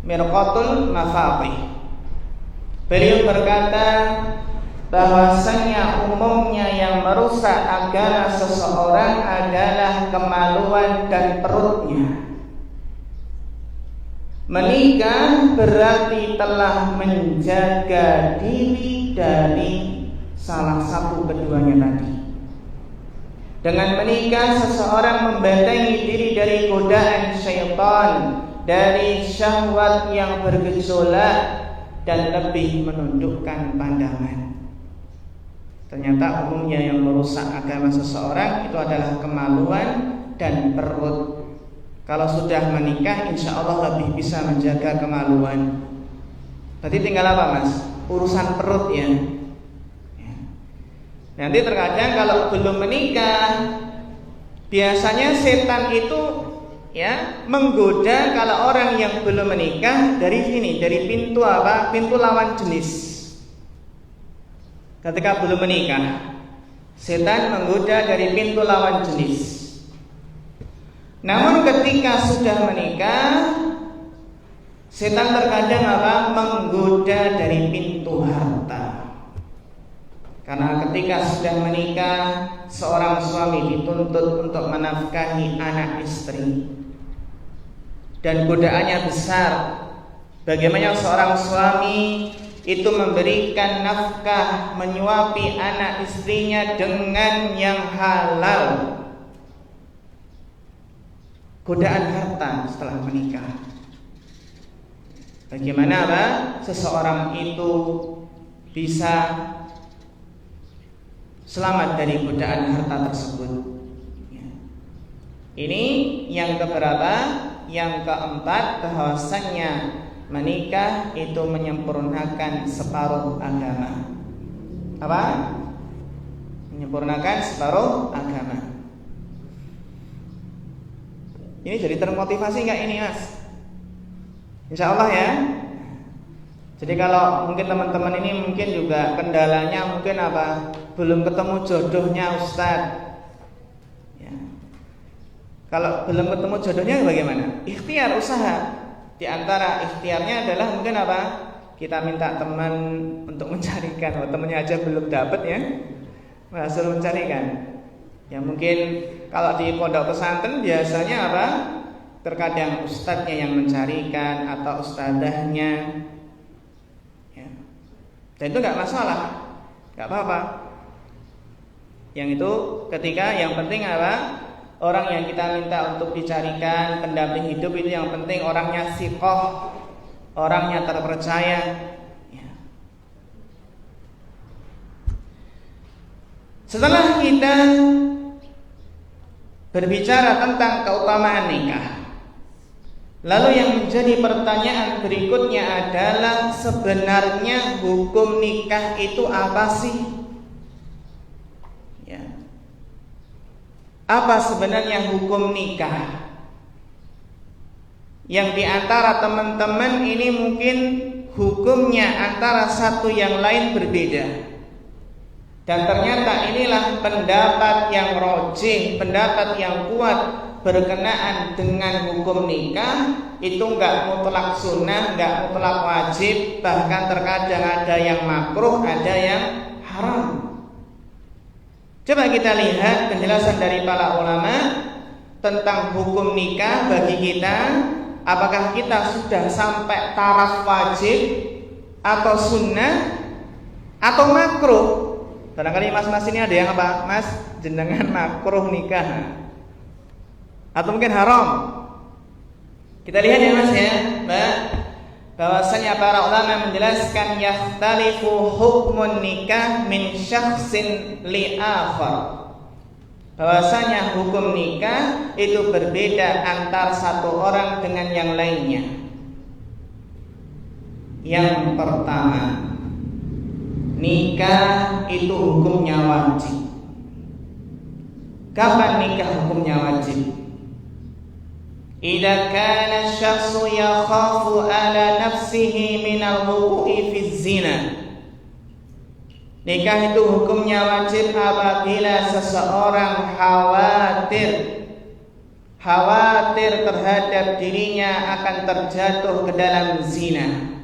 Mirqatul Mafatih. Beliau berkata bahwasanya umumnya yang merusak agama seseorang adalah kemaluan dan perutnya. Menikah berarti telah menjaga diri dari salah satu keduanya tadi. Dengan menikah seseorang membentengi diri dari godaan syaitan, dari syahwat yang bergejolak dan lebih menundukkan pandangan. Ternyata umumnya yang merusak agama seseorang itu adalah kemaluan dan perut. Kalau sudah menikah, insya Allah lebih bisa menjaga kemaluan. Berarti tinggal apa, Mas? Urusan perut ya. Nanti terkadang kalau belum menikah, biasanya setan itu ya menggoda kalau orang yang belum menikah dari sini, dari pintu apa? Pintu lawan jenis. Ketika belum menikah, setan menggoda dari pintu lawan jenis. Namun ketika sudah menikah, setan terkadang apa? Menggoda dari pintu harta. Karena ketika sudah menikah, seorang suami dituntut untuk menafkahi anak istri. Dan godaannya besar. Bagaimana seorang suami itu memberikan nafkah, menyuapi anak istrinya dengan yang halal. Godaan harta setelah menikah. Bagaimana apa? Seseorang itu bisa selamat dari godaan harta tersebut. Ini yang keberapa? Yang keempat, bahwasannya menikah itu menyempurnakan separuh agama. Apa? Menyempurnakan separuh agama. Ini jadi termotivasi nggak ini, Mas? Insya Allah ya. Jadi kalau mungkin teman-teman ini mungkin juga kendalanya mungkin apa? Belum ketemu jodohnya, Ustadz. Ya. Kalau belum ketemu jodohnya bagaimana? Ikhtiar, usaha. Di antara ikhtiarnya adalah mungkin apa? Kita minta teman untuk mencarikan. Oh, temannya aja belum dapat ya, malah suruh mencarikan. Ya mungkin kalau di pondok pesantren biasanya apa? Terkadang ustadznya yang mencarikan atau ustadzahnya. Ya. Dan itu nggak masalah, nggak apa-apa. Yang itu ketika yang penting apa? Orang yang kita minta untuk dicarikan pendamping hidup itu yang penting orangnya siqoh, orangnya terpercaya. Ya. Setelah kita berbicara tentang keutamaan nikah, lalu yang menjadi pertanyaan berikutnya adalah sebenarnya hukum nikah itu apa sih? Ya. Apa sebenarnya hukum nikah? Yang diantara teman-teman ini mungkin hukumnya antara satu yang lain berbeda. Dan ternyata inilah pendapat yang rajih, pendapat yang kuat berkenaan dengan hukum nikah. Itu enggak mutlak sunnah, enggak mutlak wajib, bahkan terkadang ada yang makruh, ada yang haram. Coba kita lihat penjelasan dari para ulama tentang hukum nikah bagi kita. Apakah kita sudah sampai taraf wajib atau sunnah atau makruh? Barangkali mas-mas ini ada yang apa? Mas, jenengan makruh nikah atau mungkin haram. Kita lihat ya Mas ya, Mbak. bahwasanya para ulama menjelaskan yakhtalifu hukmun nikah min syakhsin li akhar, bahwasanya hukum nikah itu berbeda antar satu orang dengan yang lainnya. Yang pertama, nikah itu hukumnya wajib. Kapan nikah hukumnya wajib? Idza kana syakhsu yakhafu ala nafsihi min al-wuqu'i fi zina. Nikah itu hukumnya wajib apabila seseorang khawatir terhadap dirinya akan terjatuh ke dalam zina.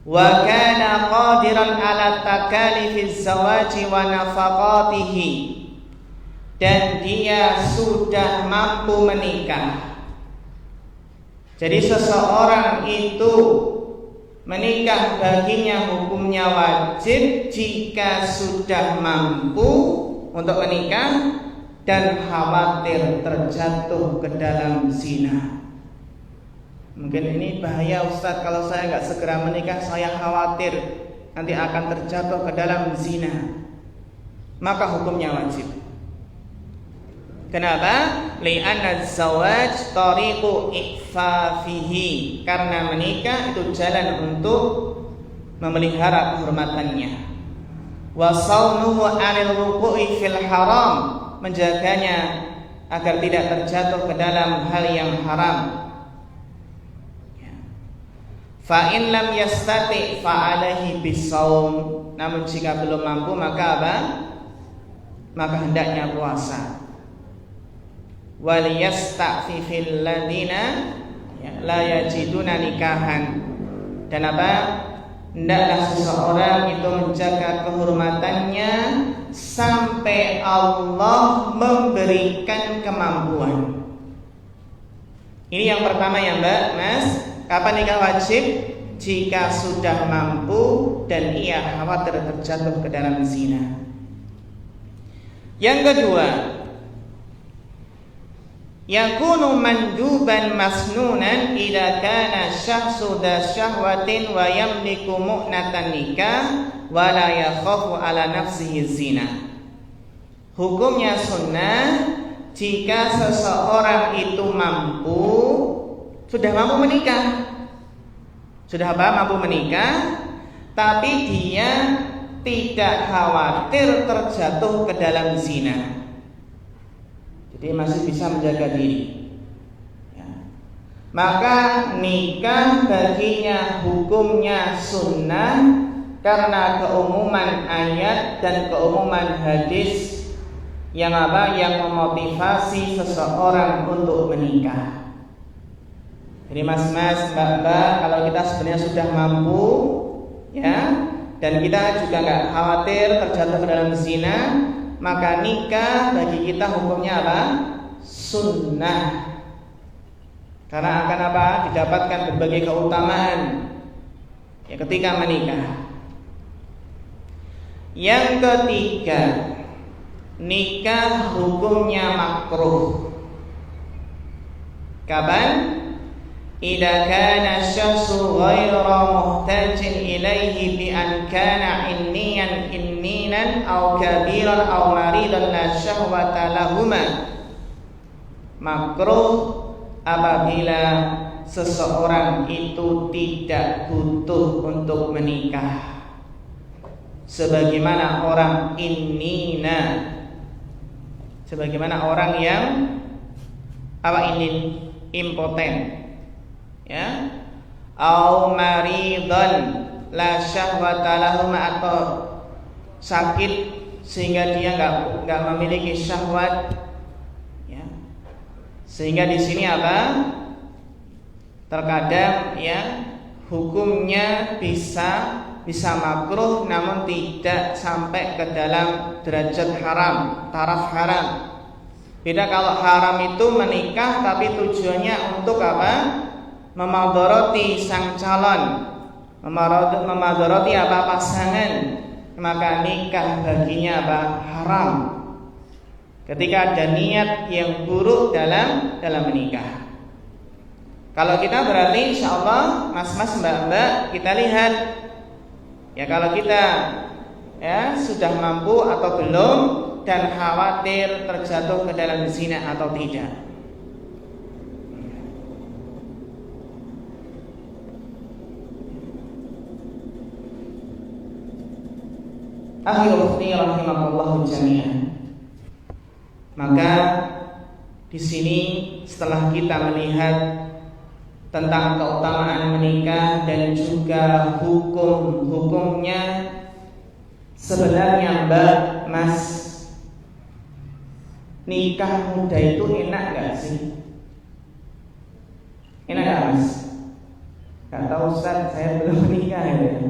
Wa kana qadiran ala takalifiz zawaji wa nafaqatihi, dan dia sudah mampu menikah. Jadi seseorang itu menikah baginya hukumnya wajib jika sudah mampu untuk menikah dan khawatir terjatuh ke dalam zina. Mungkin ini bahaya Ustaz, kalau saya nggak segera menikah saya khawatir nanti akan terjatuh ke dalam zina. Maka hukumnya wajib. Kenapa? Li'anna az-zawaj tariqu ikhfafihi, karena menikah itu jalan untuk memelihara kehormatannya. Wa saunuhu 'anil wuqu'i fil haram, menjaganya agar tidak terjatuh ke dalam hal yang haram. Fa in lam yastati fa 'alaihi bisawm, namun jika belum mampu maka apa? Maka hendaknya puasa. Wal yasta'fifil ladina la yajiduna nikahan, dan apa? Hendaklah seseorang itu menjaga kehormatannya sampai Allah memberikan kemampuan. Ini yang pertama ya Mbak, Mas. Kapan nikah wajib? Jika sudah mampu dan ia khawatir terjatuh ke dalam zina. Yang kedua, yakunu manduban masnunan idza kana syakhsu dha syahwatin wa yamliku mu'natan nikah wa la yakhafu ala nafsihi zina. Hukumnya sunnah jika seseorang itu sudah mampu menikah. Sudah apa? Mampu menikah, tapi dia tidak khawatir terjatuh ke dalam zina. Jadi masih bisa menjaga diri ya. Maka nikah baginya hukumnya sunnah karena keumuman ayat dan keumuman hadis yang apa? Yang memotivasi seseorang untuk menikah. Jadi mas-mas, mbak-mbak, kalau kita sebenarnya sudah mampu ya, dan kita juga nggak khawatir terjatuh ke dalam zina, maka nikah bagi kita hukumnya apa? Sunnah. Karena akan apa? Didapatkan berbagai keutamaan ya ketika menikah. Yang ketiga, nikah hukumnya makruh. Kapan? Idza kana syakhsu ghayra muhtajin ilaihi bi an kana inninan aw kabiran aw maridan la syahwata lahuma. Makruh apabila seseorang itu tidak butuh untuk menikah, sebagaimana orang innina, sebagaimana orang yang apa ini impoten ya, au maridan la syahwata lahum, atau sakit sehingga dia enggak memiliki syahwat ya. Sehingga di sini apa? Terkadang ya hukumnya bisa makruh namun tidak sampai ke dalam derajat haram, taraf haram. Beda kalau haram itu menikah tapi tujuannya untuk apa? Memadharati sang calon, memadharati apa? Pasangan, maka nikah baginya apa? Haram. Ketika ada niat yang buruk dalam menikah. Kalau kita berarti insya Allah mas-mas mbak-mbak kita lihat ya kalau kita ya sudah mampu atau belum dan khawatir terjatuh ke dalam zina atau tidak. Akhirul rahimakumullah jami'an. Maka di sini setelah kita melihat tentang keutamaan menikah dan juga hukum-hukumnya, sebenarnya Mbak, Mas, nikah muda itu enak gak sih? Enak gak Mas? Gak tahu Ustaz, saya belum menikah ya.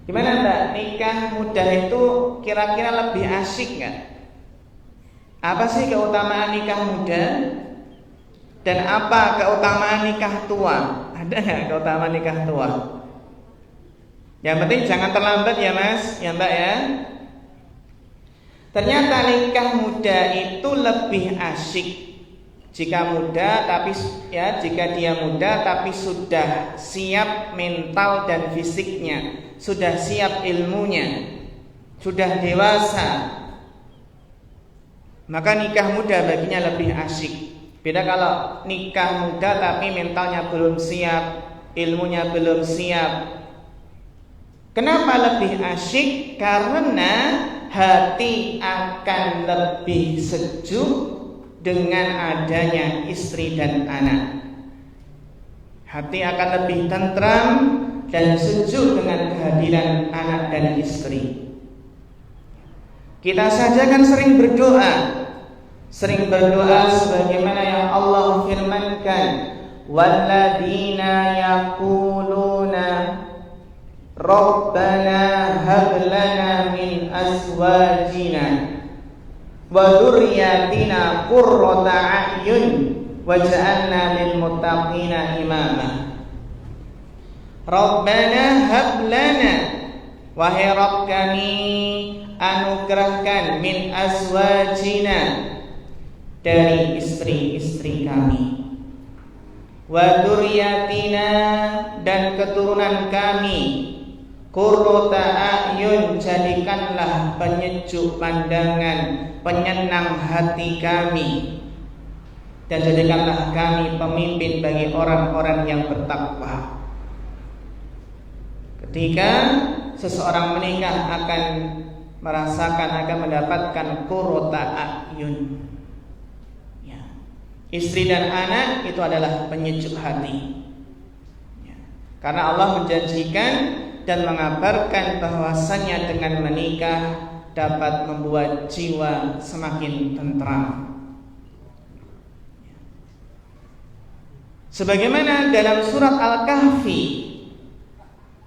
Gimana Mbak, nikah muda itu kira-kira lebih asyik gak? Apa sih keutamaan nikah muda? Dan apa keutamaan nikah tua? Ada gak keutamaan nikah tua? Yang penting jangan terlambat ya Mas, ya Mbak ya. Ternyata nikah muda itu lebih asyik jika dia muda tapi sudah siap mental dan fisiknya, sudah siap ilmunya, sudah dewasa. Maka nikah muda baginya lebih asyik. Beda kalau nikah muda tapi mentalnya belum siap, ilmunya belum siap. Kenapa lebih asyik? Karena hati akan lebih sejuk dengan adanya istri dan anak. Hati akan lebih tentram dan sejuk dengan kehadiran anak dan istri. Kita saja kan sering berdoa sebagaimana yang Allah firmankan, walladzina yaquluna rabbana hab lana min azwajina wa dzurriyyatina qurrata a'yun waj'alna lil muttaqina imama. Rabbana hab lana, wahai Rabb kami, anugerahkan min azwajina, dari istri-istri kami, wa dzurriyyatina, dan keturunan kami, qurrata a'yun, jadikanlah penyejuk pandangan, penyenang hati kami, dan jadikanlah kami pemimpin bagi orang-orang yang bertakwa. Ketika seseorang menikah akan mendapatkan qurrata a'yun. Istri dan anak itu adalah penyejuk hati. Karena Allah menjanjikan dan mengabarkan bahwasannya dengan menikah dapat membuat jiwa semakin tentram. Sebagaimana dalam surat Al-Kahfi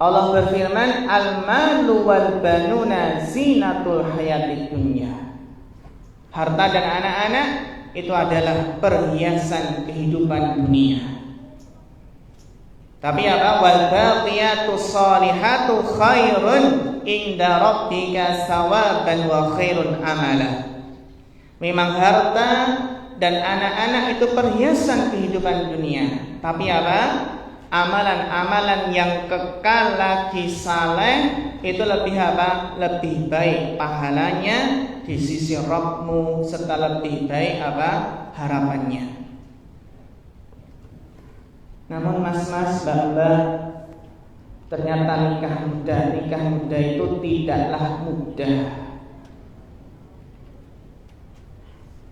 Allah berfirman, al-malu wal banuna zinatul hayatid dunya. Harta dan anak-anak itu adalah perhiasan kehidupan dunia. Tapi apa? Wal baqiyatus shalihatu khairun inda rabbika sawaban wa khairun amala. Memang harta dan anak-anak itu perhiasan kehidupan dunia. Tapi apa? Amalan-amalan yang kekal lagi saleh itu lebih apa? Lebih baik pahalanya di sisi Rabbmu, serta lebih baik apa? Harapannya. Namun mas-mas, mbak-mbak, ternyata nikah muda itu tidaklah mudah.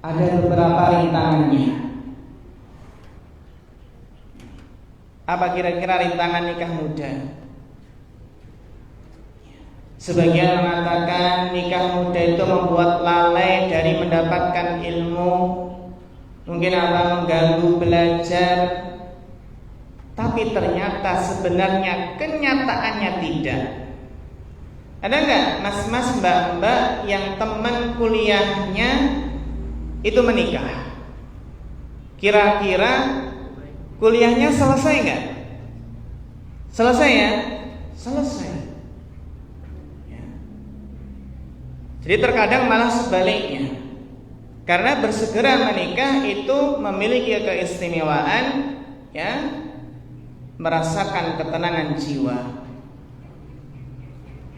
Ada beberapa rintangannya. Apa kira-kira rintangan nikah muda? Sebagian mengatakan nikah muda itu membuat lalai dari mendapatkan ilmu, mungkin akan mengganggu belajar. Tapi ternyata sebenarnya kenyataannya tidak. Ada enggak mas-mas, mbak-mbak yang teman kuliahnya itu menikah? Kira-kira kuliahnya selesai enggak? Selesai ya? Selesai. Ya. Jadi terkadang malah sebaliknya. Karena bersegera menikah itu memiliki keistimewaan ya, merasakan ketenangan jiwa.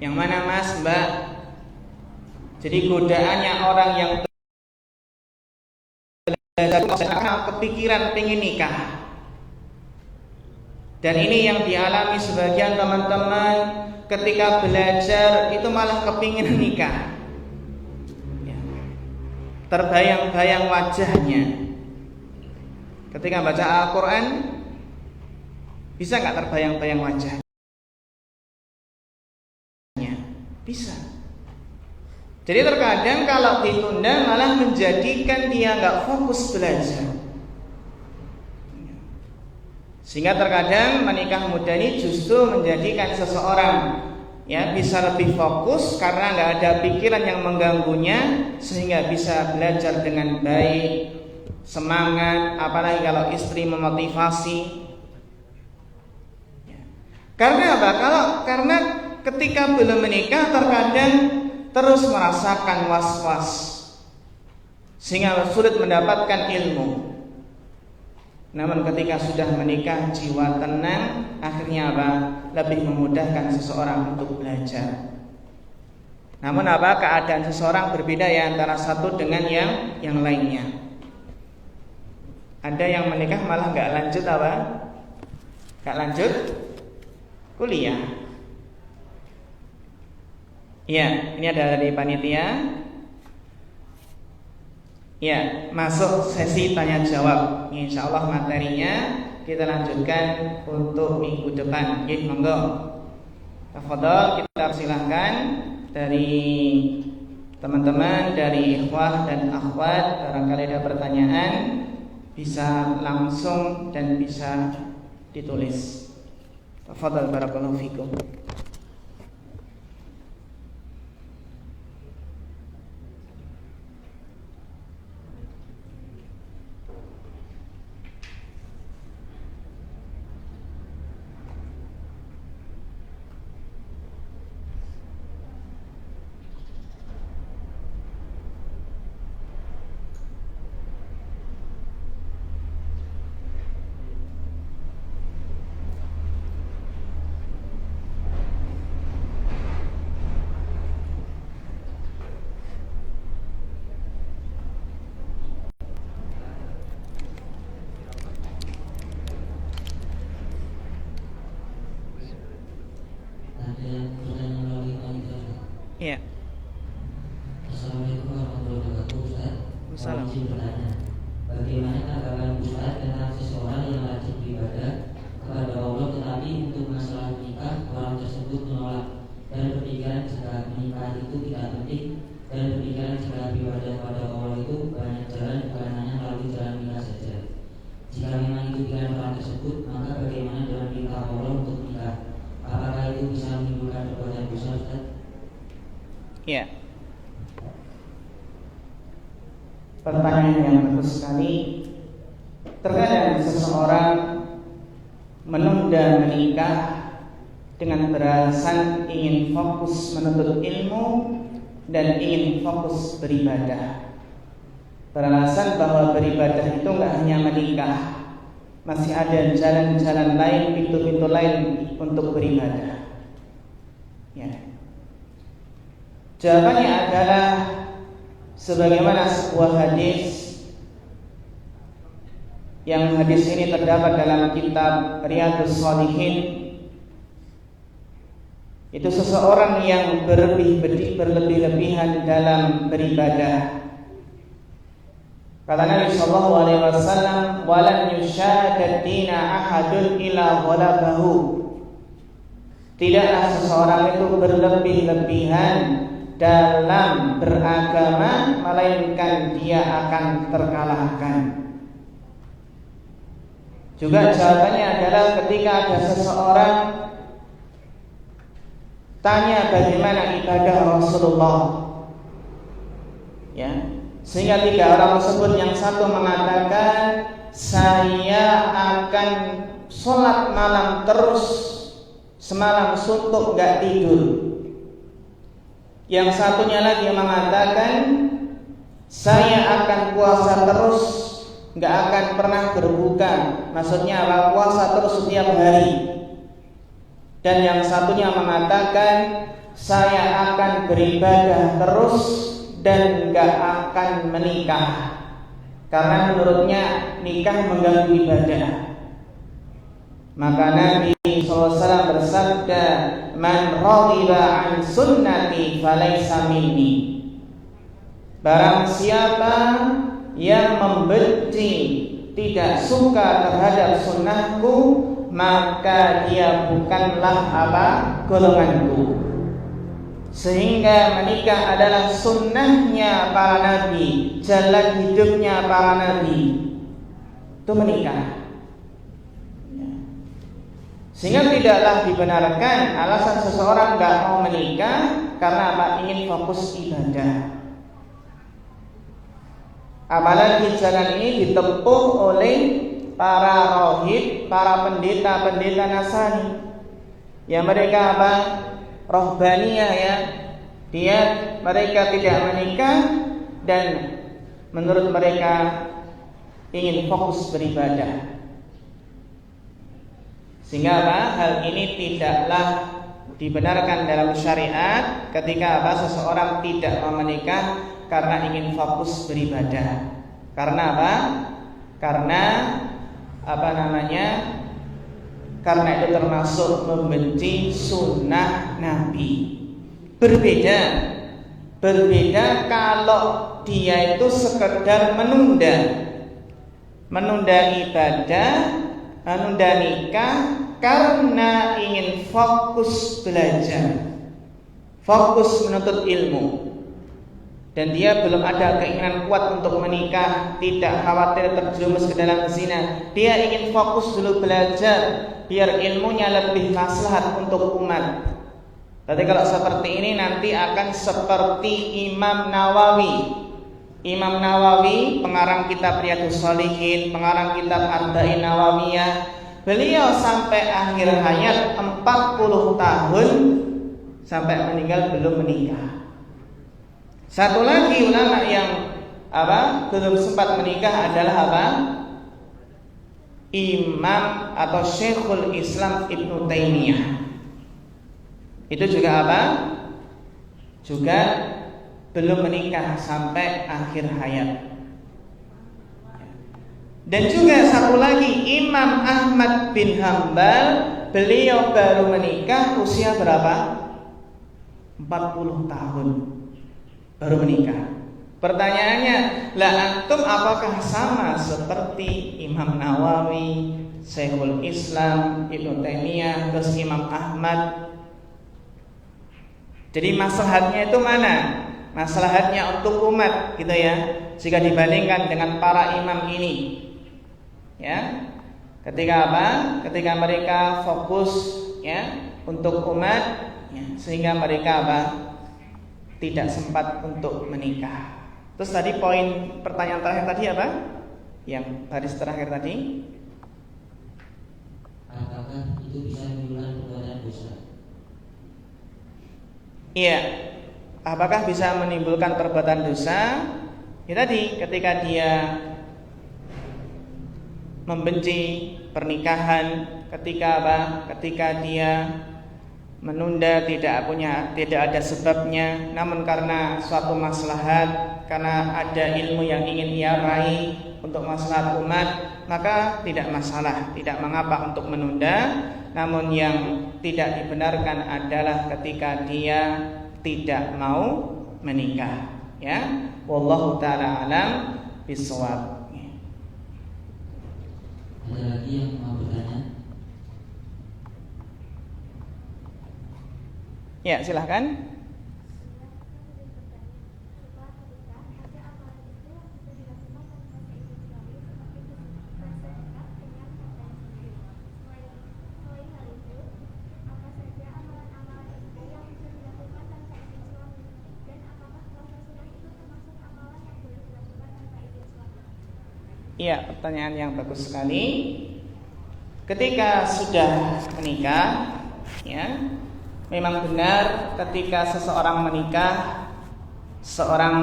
Yang mana Mas, Mbak? Jadi godaannya orang yang karena kepikiran pengen nikah. Dan ini yang dialami sebagian teman-teman ketika belajar itu malah kepingin nikah. Terbayang-bayang wajahnya ketika baca Al-Quran. Bisa gak terbayang-bayang wajahnya? Bisa. Jadi terkadang kalau ditunda malah menjadikan dia gak fokus belajar. Sehingga terkadang menikah muda ini justru menjadikan seseorang bisa lebih fokus karena nggak ada pikiran yang mengganggunya, sehingga bisa belajar dengan baik, semangat. Apalagi kalau istri memotivasi. Karena apa? Karena ketika belum menikah terkadang terus merasakan was-was, sehingga sulit mendapatkan ilmu. Namun ketika sudah menikah, jiwa tenang, akhirnya apa? Lebih memudahkan seseorang untuk belajar. Namun apa? Keadaan seseorang berbeda ya antara satu dengan yang lainnya. Ada yang menikah malah nggak lanjut apa? Nggak lanjut kuliah. Ya, ini ada dari panitia. Ya, masuk sesi tanya jawab. Insya Allah materinya kita lanjutkan untuk minggu depan. Oke, monggo. Tafadhol, kita silahkan dari teman-teman, dari ikhwah dan akhwat, barangkali ada pertanyaan bisa langsung dan bisa ditulis. Tafadhol, barakallahu fikum. Ya. Assalamualaikum warahmatullahi wabarakatuh, Ustaz. Salam. Bagaimana tanggapan Ustaz tentang seseorang yang rajin beribadah kepada Allah tetapi untuk masalah menikah orang tersebut menolak dan berpikiran jika menikah itu tidak penting dan berpikiran jika beribadah kepada Allah itu banyak jalan bukan hanya melalui jalan menikah saja. Jika memang itu pilihan orang tersebut, maka bagaimana dengan perintah Allah untuk menikah? Apakah itu bisa menimbulkan perbuatan dosa, Ustaz? Ya. Pertanyaan yang bagus sekali. Terkadang seseorang menunda menikah dengan beralasan ingin fokus menuntut ilmu dan ingin fokus beribadah. Beralasan bahwa beribadah itu enggak hanya menikah, masih ada jalan-jalan lain, pintu-pintu lain untuk beribadah. Ya. Jawabannya adalah sebagaimana sebuah hadis, yang hadis ini terdapat dalam kitab Riyadhus Shalihin. Itu seseorang yang berlebih-lebihan dalam beribadah. Kata Nabi sallallahu alaihi wasallam, "Walan yushadad dina ahadun illa ghalabahu." Tidaklah seseorang itu berlebih-lebihan dalam beragama melainkan dia akan terkalahkan. Juga jawabannya adalah ketika ada seseorang tanya bagaimana ibadah Rasulullah, ya, sehingga tiga orang tersebut yang satu mengatakan saya akan sholat malam terus, semalam suntuk gak tidur. Yang satunya lagi mengatakan saya akan puasa terus nggak akan pernah berbuka. Maksudnya apa? Puasa terus setiap hari. Dan yang satunya mengatakan saya akan beribadah terus dan nggak akan menikah, karena menurutnya nikah mengganggu ibadah. Maka Nabi SAW bersabda, "Man raghiba an sunnati falaysa minni." Barang siapa yang membenci, tidak suka terhadap sunnahku, maka dia bukanlah golonganku. Sehingga menikah adalah sunnahnya para nabi, jalan hidupnya para nabi, itu menikah. Sehingga tidaklah dibenarkan alasan seseorang nggak mau menikah karena ingin fokus ibadah. Apalagi jalan ini ditempuh oleh para rohib, para pendeta-pendeta Nasrani, yang mereka rohbaniyah ya. Mereka tidak menikah dan menurut mereka ingin fokus beribadah. Sehingga hal ini tidaklah dibenarkan dalam syariat ketika seseorang tidak mau menikah karena ingin fokus beribadah. Karena apa? Karena itu termasuk membenci sunnah Nabi. Berbeda kalau dia itu sekedar menunda ibadah, menunda nikah karena ingin fokus belajar, fokus menuntut ilmu. Dan dia belum ada keinginan kuat untuk menikah, tidak khawatir terjerumus ke dalam zina. Dia ingin fokus dulu belajar, biar ilmunya lebih maslahat untuk umat. Tapi kalau seperti ini nanti akan seperti Imam Nawawi. Imam Nawawi, pengarang kitab Riyadhus Shalihin, pengarang kitab Arba'in Nawawiyah, beliau sampai akhir hayat 40 tahun sampai meninggal belum menikah. Satu lagi ulama yang belum sempat menikah adalah Imam atau Syekhul Islam Ibnu Taimiyah. Itu juga juga belum menikah sampai akhir hayat. Dan juga satu lagi Imam Ahmad bin Hambal, beliau baru menikah usia berapa? 40 tahun baru menikah. Pertanyaannya, lah antum apakah sama seperti Imam Nawawi, Syekhul Islam Ibnu Taimiyah, terus Imam Ahmad? Jadi maslahatnya itu mana? Maslahatnya untuk umat gitu ya. Jika dibandingkan dengan para imam ini, ya, ketika mereka fokus ya untuk umat, ya, sehingga mereka tidak sempat untuk menikah. Terus tadi poin pertanyaan terakhir tadi apa? Yang baris terakhir tadi, apakah itu bisa menimbulkan perbuatan dosa? Iya, apakah bisa menimbulkan perbuatan dosa? Ya tadi, ketika dia membenci pernikahan, ketika dia menunda, tidak ada sebabnya, namun karena suatu maslahat, karena ada ilmu yang ingin ia raih untuk maslahat umat, maka tidak masalah, tidak mengapa untuk menunda. Namun yang tidak dibenarkan adalah ketika dia tidak mau menikah, ya. Wallahu ta'ala alam bishawab. Ada lagi yang mau bertanya? Ya, silahkan. Iya, pertanyaan yang bagus sekali. Ketika sudah menikah, ya, memang benar ketika seseorang menikah, seorang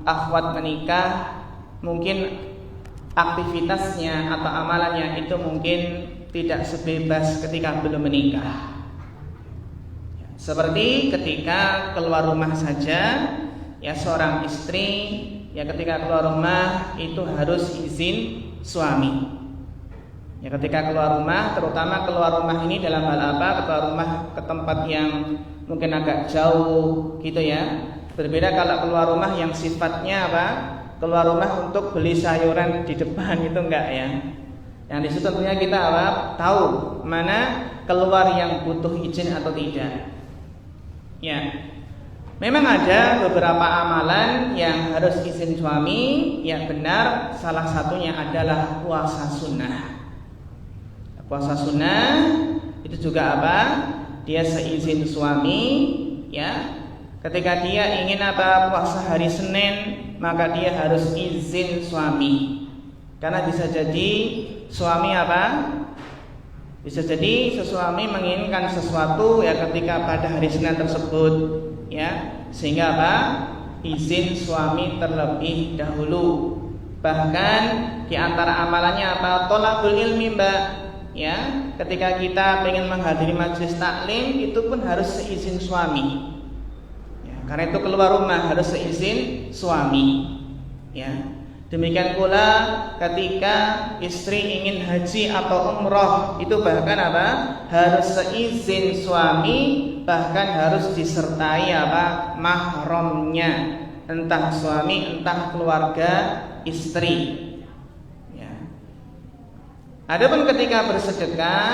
akhwat menikah, mungkin aktivitasnya atau amalannya itu mungkin tidak sebebas ketika belum menikah. Seperti ketika keluar rumah saja, ya seorang istri ya ketika keluar rumah itu harus izin suami. Ya ketika keluar rumah, terutama keluar rumah ini dalam hal apa? Keluar rumah ke tempat yang mungkin agak jauh gitu ya. Berbeda kalau keluar rumah yang sifatnya apa? Keluar rumah untuk beli sayuran di depan itu enggak ya. Yang di situ tentunya kita apa? Tahu mana keluar yang butuh izin atau tidak. Ya. Memang ada beberapa amalan yang harus izin suami, yang benar salah satunya adalah puasa sunnah. Puasa sunnah itu juga apa? Dia seizin suami, ya. Ketika dia ingin apa? Puasa hari Senin, maka dia harus izin suami. Karena bisa jadi suami apa? Bisa jadi suami menginginkan sesuatu ya ketika pada hari Senin tersebut, ya. Sehingga apa? Izin suami terlebih dahulu. Bahkan di antara amalannya apa? Thalabul ilmi, Mbak. Ya, ketika kita pengen menghadiri majelis taklim itu pun harus seizin suami. Ya, karena itu keluar rumah harus seizin suami. Ya. Demikian pula ketika istri ingin haji atau umroh itu bahkan apa? Harus seizin suami, bahkan harus disertai apa? Mahramnya, entah suami entah keluarga istri. Adapun ketika bersedekah,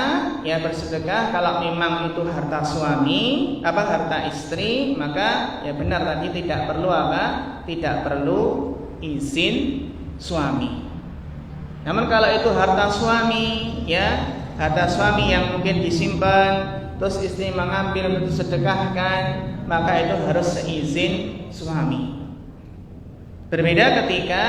ya bersedekah kalau memang itu harta suami, harta istri, maka ya benar tadi tidak perlu apa? Tidak perlu izin suami. Namun kalau itu harta suami, ya harta suami yang mungkin disimpan, terus istri mengambil untuk sedekahkan, maka itu harus seizin suami. Berbeda ketika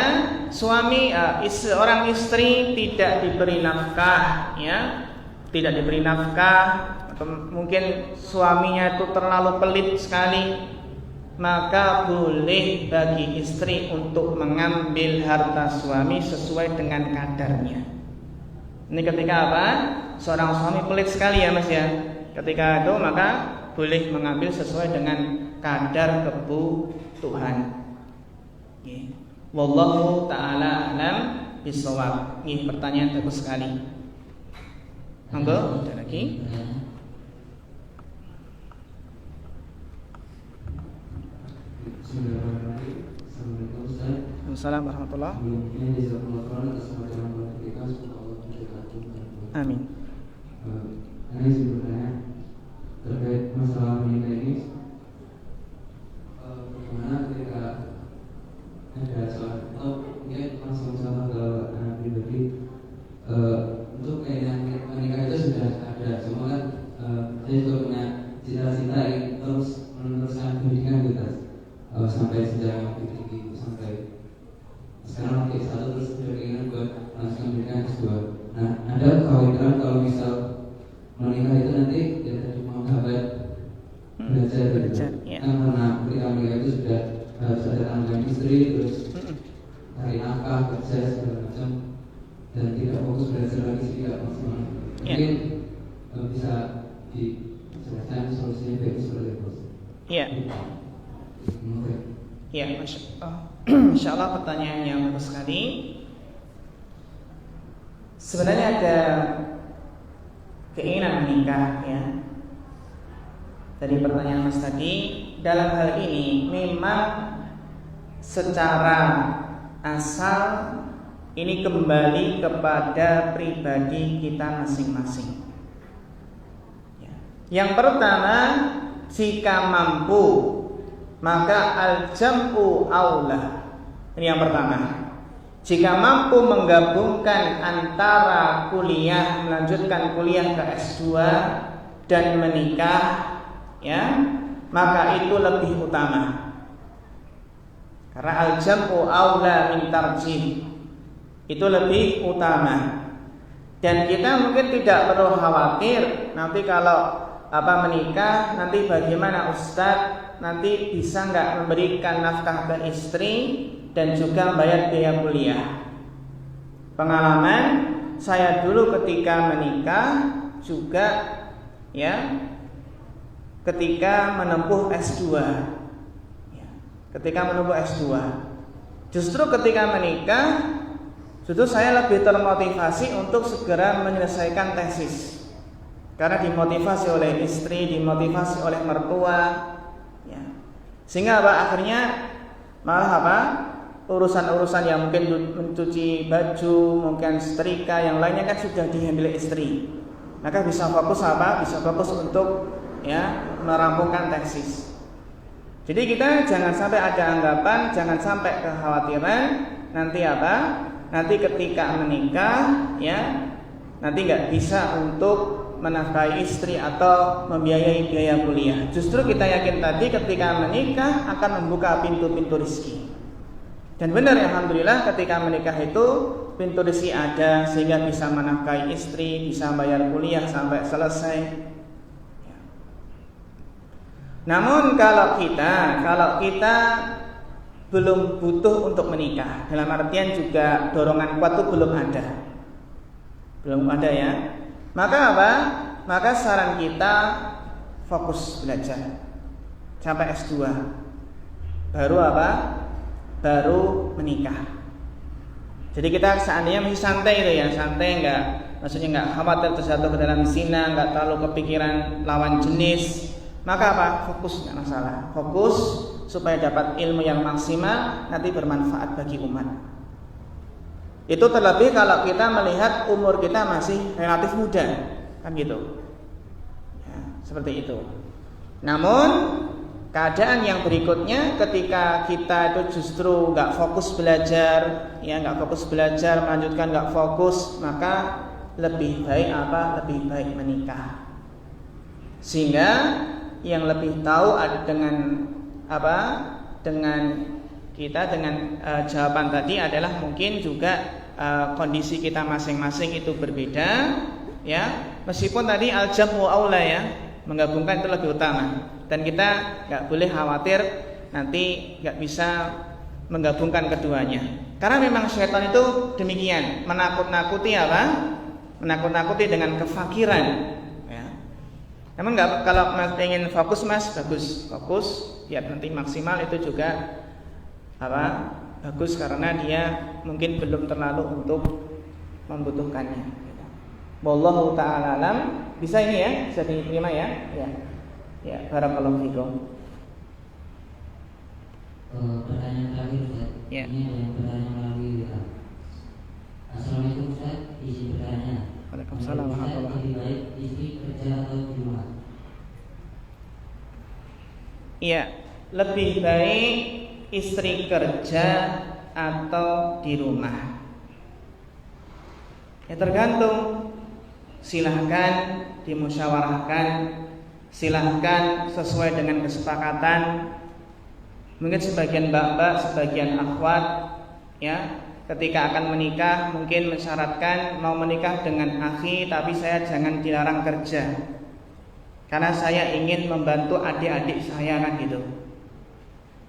suami seorang istri tidak diberi nafkah, ya, tidak diberi nafkah, atau mungkin suaminya itu terlalu pelit sekali, maka boleh bagi istri untuk mengambil harta suami sesuai dengan kadarnya. Ini ketika apa? Seorang suami pelit sekali ya Mas ya. Ketika itu maka boleh mengambil sesuai dengan kadar kebutuhan. Wallahu ta'ala alam bisawab. Ini pertanyaan bagus sekali. Monggo, ada lagi? Assalamualaikum warahmatullahi wabarakatuh. Amin. Ini sebenarnya terkait masalah menikah ini, bagaimana ketika ada soal atau mungkin langsung sama ke anak pribadi, untuk keinginan menikah itu sudah ada, cuma kan saya juga punya cita-cita terus meneruskan pendidikan kita sampai jenjang yang lebih tinggi, sampai sekarang lagi S1 terus sudah keinginan buat melanjutkan pendidikan S2. Nah, ada kekhawatiran kalau misal menikah itu nanti tidak cuma menghambat belajar gitu. Karena ketika menikah itu sudah harus ada tanggungan istri, terus cari nafkah, kerja segala macam, dan tidak fokus belajar lagi tidak maksimal. Mungkin bisa dijelaskan solusinya baik seperti itu. Iya. Ya, Masya Allah pertanyaan yang bagus sekali. Sebenarnya ada keinginan menikah ya. Dari pertanyaan Mas tadi, dalam hal ini memang secara asal ini kembali kepada pribadi kita masing-masing. Yang pertama, jika mampu maka al-jam'u aula. Ini yang pertama. Jika mampu menggabungkan antara kuliah, melanjutkan kuliah ke S2 dan menikah, ya, maka itu lebih utama. Karena al-jam'u aula min tarjih. Itu lebih utama. Dan kita mungkin tidak perlu khawatir nanti kalau menikah nanti bagaimana Ustadz, nanti bisa nggak memberikan nafkah ke istri dan juga bayar biaya kuliah. pengalaman saya dulu ketika menikah juga ya ketika menempuh S2. Ya, ketika menempuh S2. Justru ketika menikah justru saya lebih termotivasi untuk segera menyelesaikan tesis. Karena dimotivasi oleh istri, dimotivasi oleh mertua, ya. Sehingga akhirnya malah urusan-urusan yang mungkin mencuci baju, mungkin setrika, yang lainnya kan sudah dihandle istri. Maka bisa fokus Bisa fokus untuk ya merampungkan tesis. Jadi kita jangan sampai ada anggapan, jangan sampai kekhawatiran nanti nanti ketika menikah ya nanti nggak bisa untuk menafkahi istri atau membiayai biaya kuliah. Justru kita yakin tadi ketika menikah akan membuka pintu-pintu rezeki. Dan benar alhamdulillah ketika menikah itu pintu rezeki ada sehingga bisa menafkahi istri, bisa bayar kuliah sampai selesai. Namun kalau kita belum butuh untuk menikah, dalam artian juga dorongan kuat itu belum ada ya. Maka saran kita fokus belajar sampai S2. Baru menikah. Jadi kita seandainya masih santai itu ya, maksudnya nggak khawatir terjatuh ke dalam zina, nggak terlalu kepikiran lawan jenis, maka fokus nggak masalah. Fokus supaya dapat ilmu yang maksimal, nanti bermanfaat bagi umat. Itu terlebih kalau kita melihat umur kita masih relatif muda, kan gitu. Ya, seperti itu. Namun keadaan yang berikutnya ketika kita itu justru nggak fokus belajar, melanjutkan nggak fokus, maka lebih baik menikah. Sehingga yang lebih tahu dengan jawaban tadi adalah mungkin juga kondisi kita masing-masing itu berbeda ya, meskipun tadi al-jam'u aula ya, menggabungkan itu lebih utama dan kita nggak boleh khawatir nanti nggak bisa menggabungkan keduanya karena memang syaitan itu demikian, menakut-nakuti dengan kefakiran ya. Namun kalau Mas ingin fokus Mas, fokus biar nanti maksimal itu juga bagus karena dia mungkin belum terlalu untuk membutuhkannya. Wallahu ta'ala alam. Bisa ini ya, bisa diterima ya. Ya, barakallahu fikum. Pertanyaan terakhir Ustaz. Ya. Ini ada yang bertanya melalui WA. Assalamualaikum Ustaz, izin bertanya. Waalaikumsalam warahmatullahi wabarakatuh. Lebih baik istri kerja atau di rumah? Iya, lebih baik istri kerja atau di rumah. Ya tergantung. Silahkan dimusyawarahkan, silahkan sesuai dengan kesepakatan. Mungkin sebagian mbak-mbak, sebagian akhwat ya, ketika akan menikah mungkin mensyaratkan mau menikah dengan akhi, tapi saya jangan dilarang kerja karena saya ingin membantu adik-adik saya kan gitu.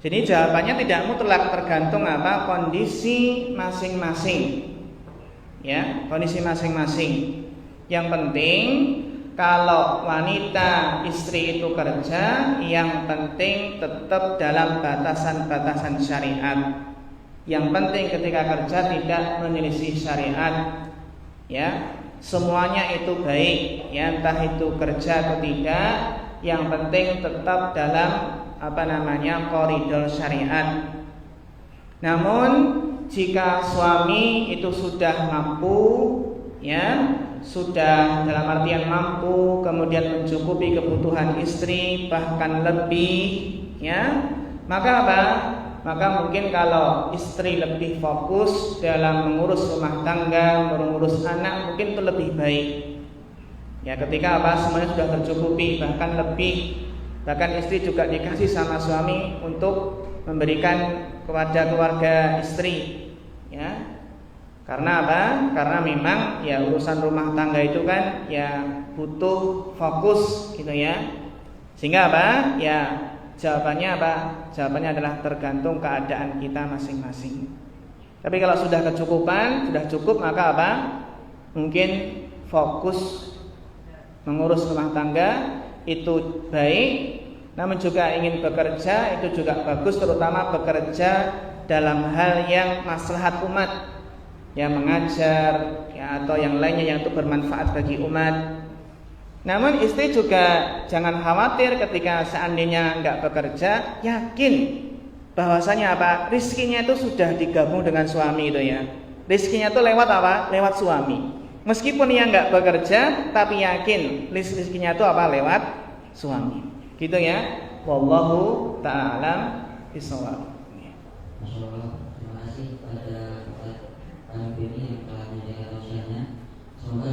Jadi jawabannya tidak mutlak, tergantung kondisi masing-masing. Ya, kondisi masing-masing. Yang penting kalau wanita istri itu kerja, yang penting tetap dalam batasan-batasan syariat. Yang penting ketika kerja tidak menyelisih syariat. Ya, semuanya itu baik, ya entah itu kerja atau tidak, yang penting tetap dalam koridor syariat. Namun jika suami itu sudah mampu, ya sudah dalam artian mampu, kemudian mencukupi kebutuhan istri bahkan lebih, ya maka maka mungkin kalau istri lebih fokus dalam mengurus rumah tangga, mengurus anak, mungkin itu lebih baik. Ya ketika semuanya sudah tercukupi, bahkan lebih, bahkan istri juga dikasih sama suami untuk memberikan kepada keluarga istri, ya. Karena Karena memang ya urusan rumah tangga itu kan ya butuh fokus gitu ya. Sehingga Ya jawabannya Jawabannya adalah tergantung keadaan kita masing-masing. Tapi kalau sudah kecukupan, sudah cukup, maka apa? Mungkin fokus mengurus rumah tangga itu baik, namun juga ingin bekerja itu juga bagus, terutama bekerja dalam hal yang maslahat umat, yang mengajar ya, atau yang lainnya yang itu bermanfaat bagi umat. Namun istri juga jangan khawatir ketika seandainya enggak bekerja, yakin bahwasanya apa? Rizkinya itu sudah digabung dengan suami itu ya. Rizkinya itu lewat apa? Lewat suami. Meskipun ia enggak bekerja, tapi yakin rizkinya itu apa? Lewat suami. Gitu ya. Wallahu ta'ala bishawab. Masya Allah, terima kasih kepada Pak Beni yang telah menyediakan tausiahnya. Semoga